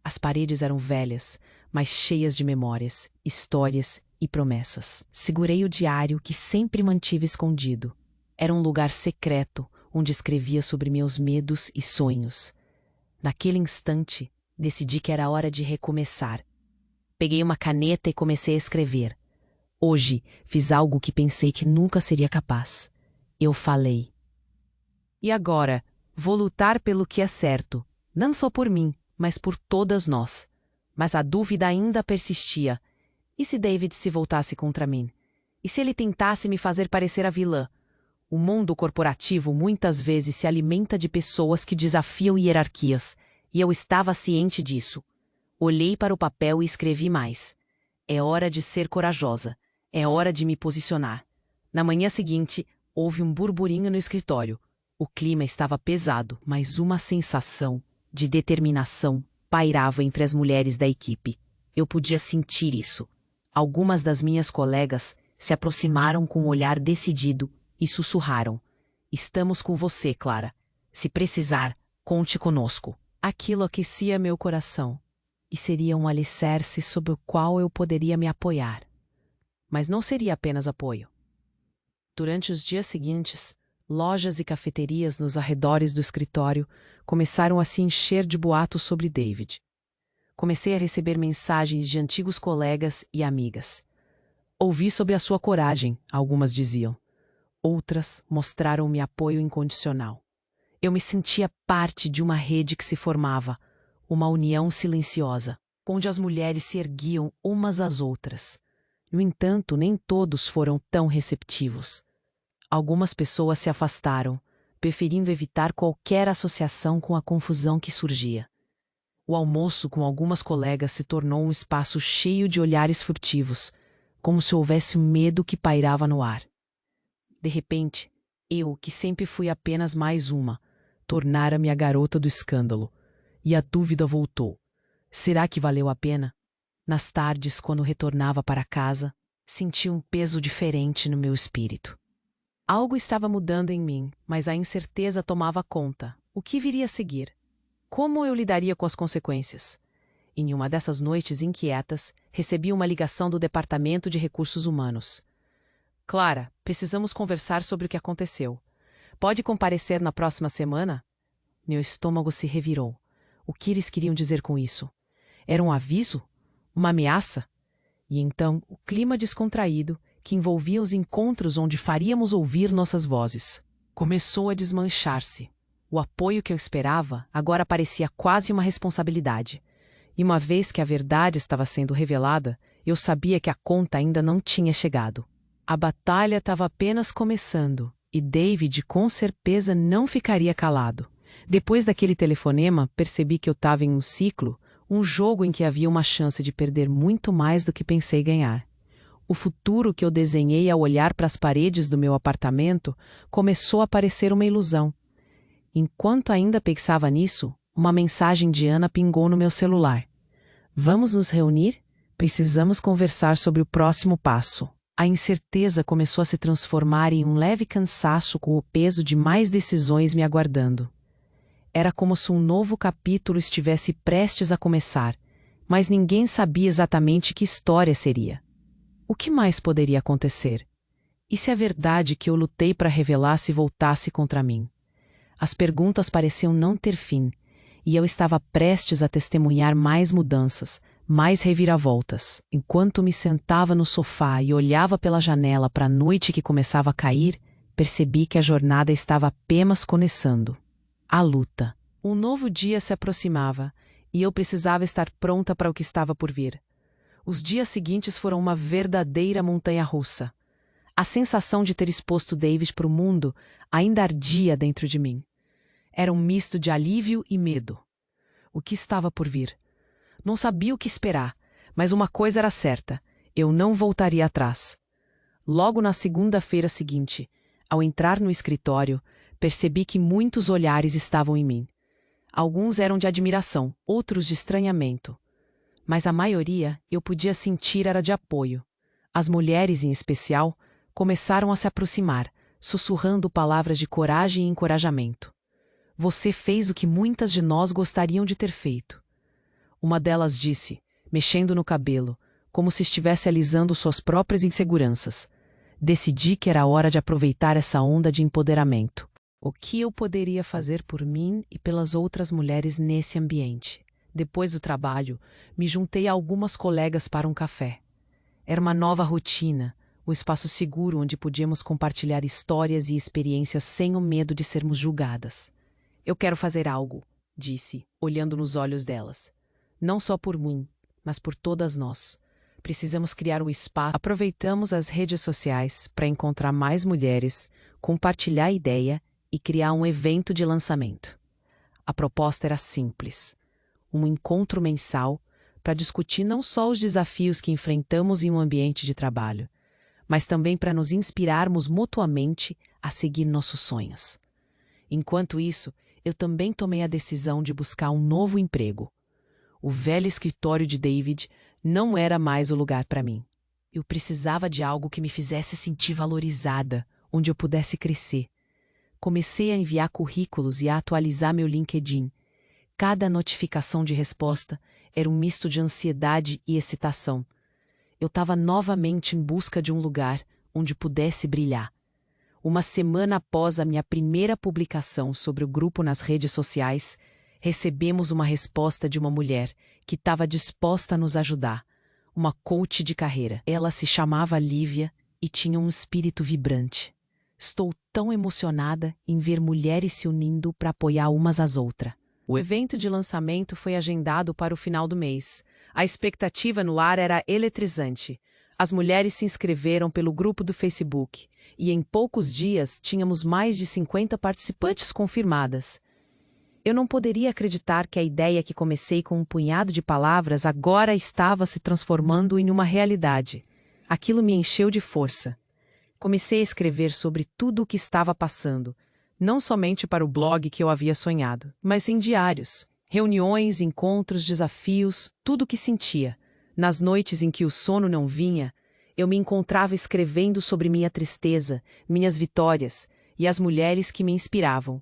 As paredes eram velhas, mas cheias de memórias, histórias e promessas. Segurei o diário que sempre mantive escondido. Era um lugar secreto, onde escrevia sobre meus medos e sonhos. Naquele instante, decidi que era hora de recomeçar. Peguei uma caneta e comecei a escrever. Hoje, fiz algo que pensei que nunca seria capaz. Eu falei. E agora, vou lutar pelo que é certo, não só por mim, mas por todas nós. Mas a dúvida ainda persistia. E se David se voltasse contra mim? E se ele tentasse me fazer parecer a vilã? O mundo corporativo muitas vezes se alimenta de pessoas que desafiam hierarquias, e eu estava ciente disso. Olhei para o papel e escrevi mais. É hora de ser corajosa. É hora de me posicionar. Na manhã seguinte, houve um burburinho no escritório. O clima estava pesado, mas uma sensação de determinação pairava entre as mulheres da equipe. Eu podia sentir isso. Algumas das minhas colegas se aproximaram com um olhar decidido e sussurraram: "Estamos com você, Clara. Se precisar, conte conosco." Aquilo aquecia meu coração e seria um alicerce sobre o qual eu poderia me apoiar. Mas não seria apenas apoio. Durante os dias seguintes, lojas e cafeterias nos arredores do escritório começaram a se encher de boatos sobre David. Comecei a receber mensagens de antigos colegas e amigas. "Ouvi sobre a sua coragem", algumas diziam. Outras mostraram-me apoio incondicional. Eu me sentia parte de uma rede que se formava, uma união silenciosa, onde as mulheres se erguiam umas às outras. No entanto, nem todos foram tão receptivos. Algumas pessoas se afastaram, preferindo evitar qualquer associação com a confusão que surgia. O almoço com algumas colegas se tornou um espaço cheio de olhares furtivos, como se houvesse um medo que pairava no ar. De repente, eu, que sempre fui apenas mais uma, tornara-me a garota do escândalo, e a dúvida voltou. Será que valeu a pena? Nas tardes, quando retornava para casa, senti um peso diferente no meu espírito. Algo estava mudando em mim, mas a incerteza tomava conta. O que viria a seguir? Como eu lidaria com as consequências? Em uma dessas noites inquietas, recebi uma ligação do Departamento de Recursos Humanos. "Clara, precisamos conversar sobre o que aconteceu. Pode comparecer na próxima semana?" Meu estômago se revirou. O que eles queriam dizer com isso? Era um aviso? Uma ameaça? E então, o clima descontraído, que envolvia os encontros onde faríamos ouvir nossas vozes, começou a desmanchar-se. O apoio que eu esperava agora parecia quase uma responsabilidade. E uma vez que a verdade estava sendo revelada, eu sabia que a conta ainda não tinha chegado. A batalha estava apenas começando, e David com certeza não ficaria calado. Depois daquele telefonema, percebi que eu estava em um ciclo, um jogo em que havia uma chance de perder muito mais do que pensei ganhar. O futuro que eu desenhei ao olhar para as paredes do meu apartamento começou a parecer uma ilusão. Enquanto ainda pensava nisso, uma mensagem de Ana pingou no meu celular. "Vamos nos reunir? Precisamos conversar sobre o próximo passo." A incerteza começou a se transformar em um leve cansaço com o peso de mais decisões me aguardando. Era como se um novo capítulo estivesse prestes a começar, mas ninguém sabia exatamente que história seria. O que mais poderia acontecer? E se a verdade que eu lutei para revelar se voltasse contra mim? As perguntas pareciam não ter fim, e eu estava prestes a testemunhar mais mudanças, mais reviravoltas. Enquanto me sentava no sofá e olhava pela janela para a noite que começava a cair, percebi que a jornada estava apenas começando. A luta. Um novo dia se aproximava, e eu precisava estar pronta para o que estava por vir. Os dias seguintes foram uma verdadeira montanha-russa. A sensação de ter exposto David para o mundo ainda ardia dentro de mim. Era um misto de alívio e medo. O que estava por vir? Não sabia o que esperar, mas uma coisa era certa: eu não voltaria atrás. Logo na segunda-feira seguinte, ao entrar no escritório, percebi que muitos olhares estavam em mim. Alguns eram de admiração, outros de estranhamento. Mas a maioria eu podia sentir era de apoio. As mulheres, em especial, começaram a se aproximar, sussurrando palavras de coragem e encorajamento. "Você fez o que muitas de nós gostariam de ter feito." Uma delas disse, mexendo no cabelo, como se estivesse alisando suas próprias inseguranças. Decidi que era hora de aproveitar essa onda de empoderamento. O que eu poderia fazer por mim e pelas outras mulheres nesse ambiente? Depois do trabalho, me juntei a algumas colegas para um café. Era uma nova rotina, um espaço seguro onde podíamos compartilhar histórias e experiências sem o medo de sermos julgadas. "Eu quero fazer algo", disse, olhando nos olhos delas. "Não só por mim, mas por todas nós. Precisamos criar um espaço." Aproveitamos as redes sociais para encontrar mais mulheres, compartilhar a ideia e criar um evento de lançamento. A proposta era simples: um encontro mensal para discutir não só os desafios que enfrentamos em um ambiente de trabalho, mas também para nos inspirarmos mutuamente a seguir nossos sonhos. Enquanto isso, eu também tomei a decisão de buscar um novo emprego. O velho escritório de David não era mais o lugar para mim. Eu precisava de algo que me fizesse sentir valorizada, onde eu pudesse crescer. Comecei a enviar currículos e a atualizar meu LinkedIn. Cada notificação de resposta era um misto de ansiedade e excitação. Eu estava novamente em busca de um lugar onde pudesse brilhar. Uma semana após a minha primeira publicação sobre o grupo nas redes sociais, recebemos uma resposta de uma mulher que estava disposta a nos ajudar, uma coach de carreira. Ela se chamava Lívia e tinha um espírito vibrante. Estou tão emocionada em ver mulheres se unindo para apoiar umas às outras. O evento de lançamento foi agendado para o final do mês. A expectativa no ar era eletrizante. As mulheres se inscreveram pelo grupo do Facebook e em poucos dias tínhamos mais de 50 participantes confirmadas. Eu não poderia acreditar que a ideia que comecei com um punhado de palavras agora estava se transformando em uma realidade. Aquilo me encheu de força. Comecei a escrever sobre tudo o que estava passando, não somente para o blog que eu havia sonhado, mas em diários, reuniões, encontros, desafios, tudo o que sentia. Nas noites em que o sono não vinha, eu me encontrava escrevendo sobre minha tristeza, minhas vitórias e as mulheres que me inspiravam.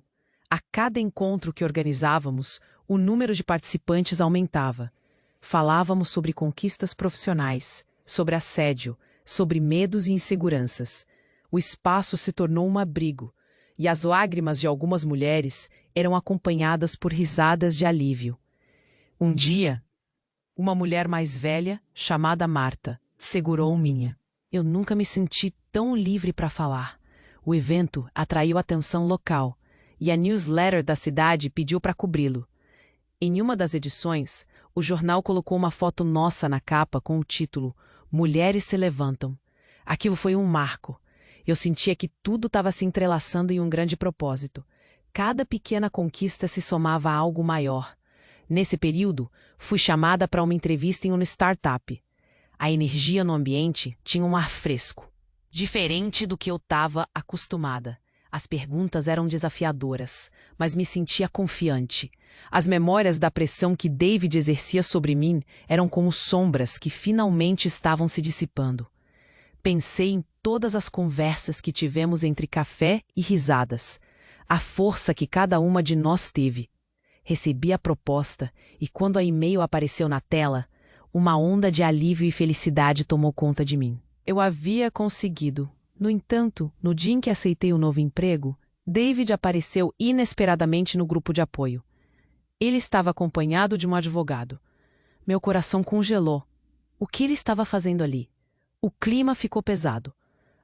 A cada encontro que organizávamos, o número de participantes aumentava. Falávamos sobre conquistas profissionais, sobre assédio, sobre medos e inseguranças. O espaço se tornou um abrigo, e as lágrimas de algumas mulheres eram acompanhadas por risadas de alívio. Um dia, uma mulher mais velha, chamada Marta, segurou minha. Eu nunca me senti tão livre para falar. O evento atraiu atenção local, e a newsletter da cidade pediu para cobri-lo. Em uma das edições, o jornal colocou uma foto nossa na capa com o título Mulheres se levantam. Aquilo foi um marco. Eu sentia que tudo estava se entrelaçando em um grande propósito. Cada pequena conquista se somava a algo maior. Nesse período, fui chamada para uma entrevista em uma startup. A energia no ambiente tinha um ar fresco, diferente do que eu estava acostumada. As perguntas eram desafiadoras, mas me sentia confiante. As memórias da pressão que David exercia sobre mim eram como sombras que finalmente estavam se dissipando. Pensei em todas as conversas que tivemos entre café e risadas, a força que cada uma de nós teve. Recebi a proposta e quando a e-mail apareceu na tela, uma onda de alívio e felicidade tomou conta de mim. Eu havia conseguido. No entanto, no dia em que aceitei o novo emprego, David apareceu inesperadamente no grupo de apoio. Ele estava acompanhado de um advogado. Meu coração congelou. O que ele estava fazendo ali? O clima ficou pesado.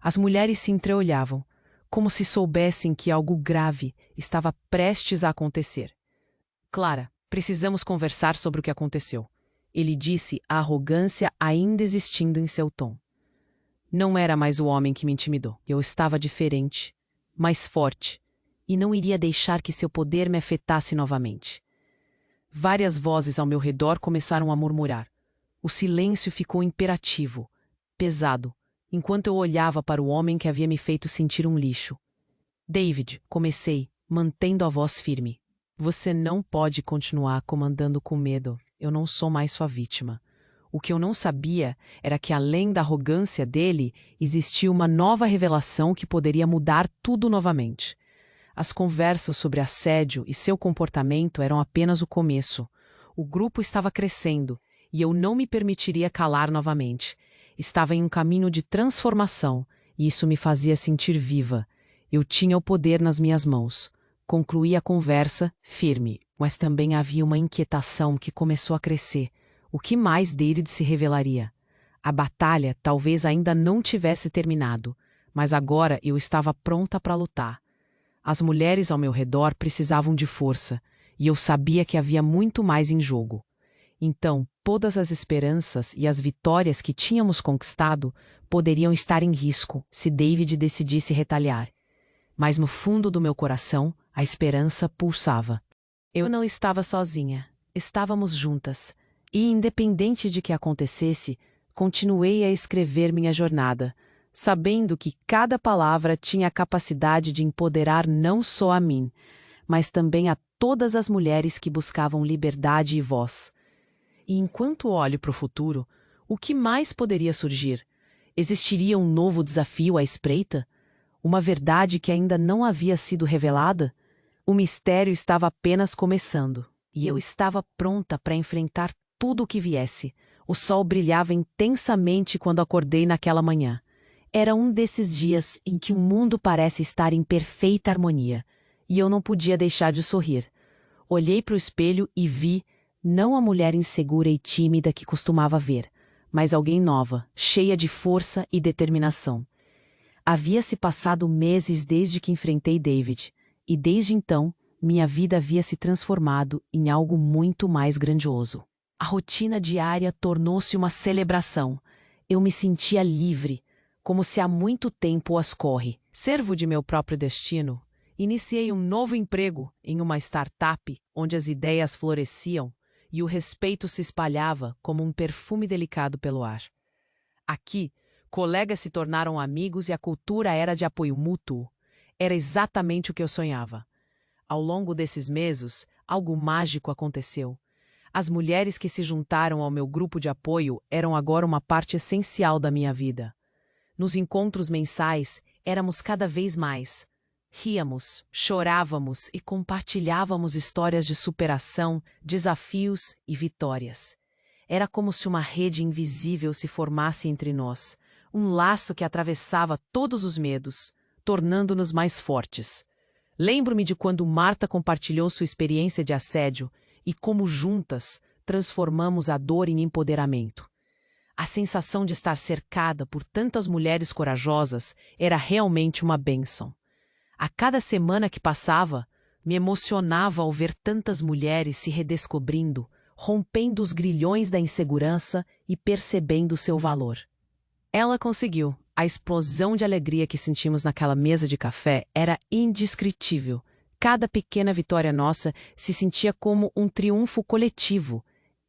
As mulheres se entreolhavam, como se soubessem que algo grave estava prestes a acontecer. Clara, precisamos conversar sobre o que aconteceu. Ele disse, a arrogância ainda existindo em seu tom. Não era mais o homem que me intimidou. Eu estava diferente, mais forte, e não iria deixar que seu poder me afetasse novamente. Várias vozes ao meu redor começaram a murmurar. O silêncio ficou imperativo, pesado, enquanto eu olhava para o homem que havia me feito sentir um lixo. David, comecei, mantendo a voz firme. Você não pode continuar comandando com medo. Eu não sou mais sua vítima. O que eu não sabia era que, além da arrogância dele, existia uma nova revelação que poderia mudar tudo novamente. As conversas sobre assédio e seu comportamento eram apenas o começo. O grupo estava crescendo, e eu não me permitiria calar novamente. Estava em um caminho de transformação, e isso me fazia sentir viva. Eu tinha o poder nas minhas mãos. Concluí a conversa, firme, mas também havia uma inquietação que começou a crescer. O que mais David se revelaria? A batalha talvez ainda não tivesse terminado, mas agora eu estava pronta para lutar. As mulheres ao meu redor precisavam de força, e eu sabia que havia muito mais em jogo. Então, todas as esperanças e as vitórias que tínhamos conquistado poderiam estar em risco se David decidisse retaliar. Mas no fundo do meu coração, a esperança pulsava. Eu não estava sozinha, estávamos juntas. E, independente de que acontecesse, continuei a escrever minha jornada, sabendo que cada palavra tinha a capacidade de empoderar não só a mim, mas também a todas as mulheres que buscavam liberdade e voz. E enquanto olho para o futuro, o que mais poderia surgir? Existiria um novo desafio à espreita? Uma verdade que ainda não havia sido revelada? O mistério estava apenas começando, e eu estava pronta para enfrentar tudo o que viesse. O sol brilhava intensamente quando acordei naquela manhã. Era um desses dias em que o mundo parece estar em perfeita harmonia, e eu não podia deixar de sorrir. Olhei para o espelho e vi, não a mulher insegura e tímida que costumava ver, mas alguém nova, cheia de força e determinação. Havia-se passado meses desde que enfrentei David, e desde então, minha vida havia se transformado em algo muito mais grandioso. A rotina diária tornou-se uma celebração. Eu me sentia livre, como se há muito tempo as corre. Servo de meu próprio destino, iniciei um novo emprego em uma startup onde as ideias floresciam e o respeito se espalhava como um perfume delicado pelo ar. Aqui, colegas se tornaram amigos e a cultura era de apoio mútuo. Era exatamente o que eu sonhava. Ao longo desses meses, algo mágico aconteceu. As mulheres que se juntaram ao meu grupo de apoio eram agora uma parte essencial da minha vida. Nos encontros mensais, éramos cada vez mais. Ríamos, chorávamos e compartilhávamos histórias de superação, desafios e vitórias. Era como se uma rede invisível se formasse entre nós, um laço que atravessava todos os medos, tornando-nos mais fortes. Lembro-me de quando Marta compartilhou sua experiência de assédio e como juntas transformamos a dor em empoderamento. A sensação de estar cercada por tantas mulheres corajosas era realmente uma bênção. A cada semana que passava, me emocionava ao ver tantas mulheres se redescobrindo, rompendo os grilhões da insegurança e percebendo seu valor. Ela conseguiu. A explosão de alegria que sentimos naquela mesa de café era indescritível. Cada pequena vitória nossa se sentia como um triunfo coletivo.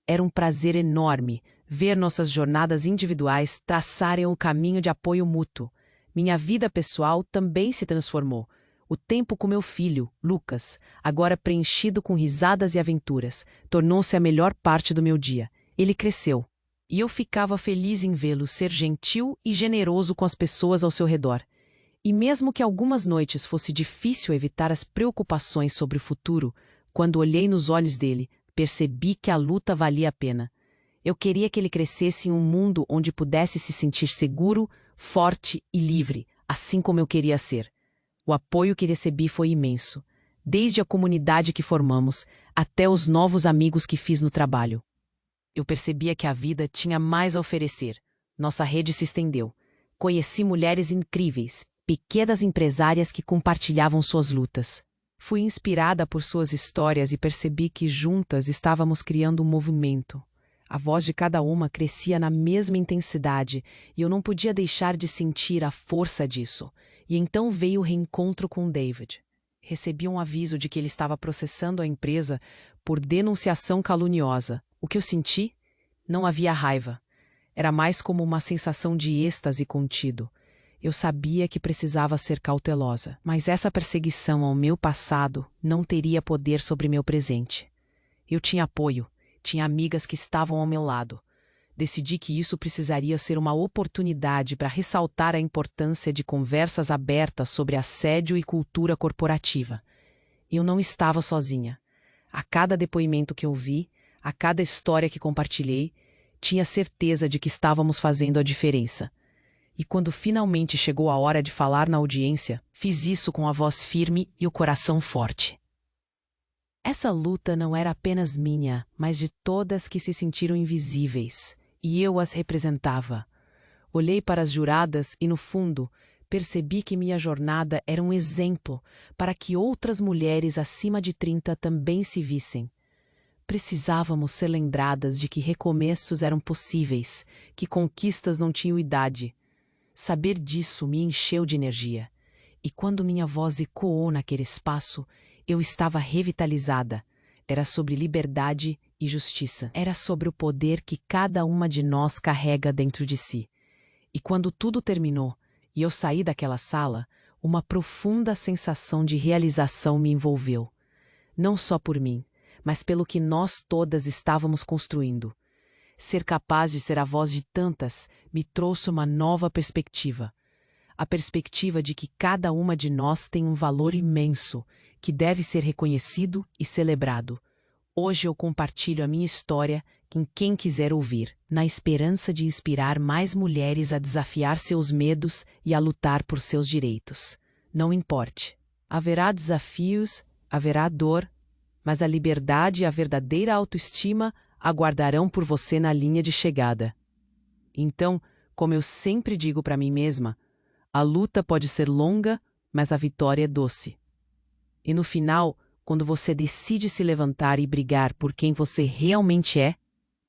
Era um prazer enorme ver nossas jornadas individuais traçarem o caminho de apoio mútuo. Minha vida pessoal também se transformou. O tempo com meu filho, Lucas, agora preenchido com risadas e aventuras, tornou-se a melhor parte do meu dia. Ele cresceu, e eu ficava feliz em vê-lo ser gentil e generoso com as pessoas ao seu redor. E mesmo que algumas noites fosse difícil evitar as preocupações sobre o futuro, quando olhei nos olhos dele, percebi que a luta valia a pena. Eu queria que ele crescesse em um mundo onde pudesse se sentir seguro, forte e livre, assim como eu queria ser. O apoio que recebi foi imenso, desde a comunidade que formamos até os novos amigos que fiz no trabalho. Eu percebia que a vida tinha mais a oferecer. Nossa rede se estendeu. Conheci mulheres incríveis, pequenas empresárias que compartilhavam suas lutas. Fui inspirada por suas histórias e percebi que juntas estávamos criando um movimento. A voz de cada uma crescia na mesma intensidade e eu não podia deixar de sentir a força disso. E então veio o reencontro com David. Recebi um aviso de que ele estava processando a empresa por denunciação caluniosa. O que eu senti? Não havia raiva. Era mais como uma sensação de êxtase contido. Eu sabia que precisava ser cautelosa, mas essa perseguição ao meu passado não teria poder sobre meu presente. Eu tinha apoio, tinha amigas que estavam ao meu lado. Decidi que isso precisaria ser uma oportunidade para ressaltar a importância de conversas abertas sobre assédio e cultura corporativa. Eu não estava sozinha. A cada depoimento que ouvi, a cada história que compartilhei, tinha certeza de que estávamos fazendo a diferença. E quando finalmente chegou a hora de falar na audiência, fiz isso com a voz firme e o coração forte. Essa luta não era apenas minha, mas de todas que se sentiram invisíveis, e eu as representava. Olhei para as juradas e, no fundo, percebi que minha jornada era um exemplo para que outras mulheres acima de 30 também se vissem. Precisávamos ser lembradas de que recomeços eram possíveis, que conquistas não tinham idade. Saber disso me encheu de energia. E quando minha voz ecoou naquele espaço, eu estava revitalizada. Era sobre liberdade e justiça. Era sobre o poder que cada uma de nós carrega dentro de si. E quando tudo terminou e eu saí daquela sala, uma profunda sensação de realização me envolveu. Não só por mim, mas pelo que nós todas estávamos construindo. ser capaz de ser a voz de tantas, me trouxe uma nova perspectiva. A perspectiva de que cada uma de nós tem um valor imenso, que deve ser reconhecido e celebrado. Hoje eu compartilho a minha história com quem quiser ouvir, na esperança de inspirar mais mulheres a desafiar seus medos e a lutar por seus direitos. Não importe. Haverá desafios, haverá dor, mas a liberdade e a verdadeira autoestima aguardarão por você na linha de chegada. Então, como eu sempre digo para mim mesma, a luta pode ser longa, mas a vitória é doce. E no final, quando você decide se levantar e brigar por quem você realmente é,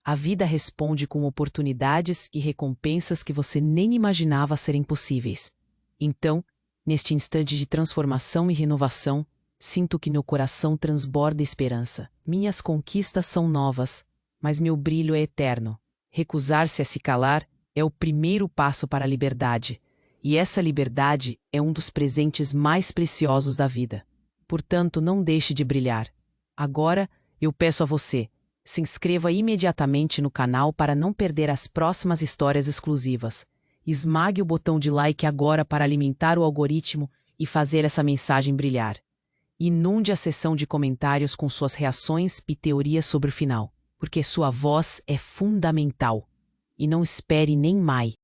a vida responde com oportunidades e recompensas que você nem imaginava serem possíveis. Então, neste instante de transformação e renovação, sinto que meu coração transborda esperança. Minhas conquistas são novas, mas meu brilho é eterno. Recusar-se a se calar é o primeiro passo para a liberdade, e essa liberdade é um dos presentes mais preciosos da vida. Portanto, não deixe de brilhar. Agora, eu peço a você, se inscreva imediatamente no canal para não perder as próximas histórias exclusivas. Esmague o botão de like agora para alimentar o algoritmo e fazer essa mensagem brilhar. Inunde a seção de comentários com suas reações e teorias sobre o final, porque sua voz é fundamental. E não espere nem mais.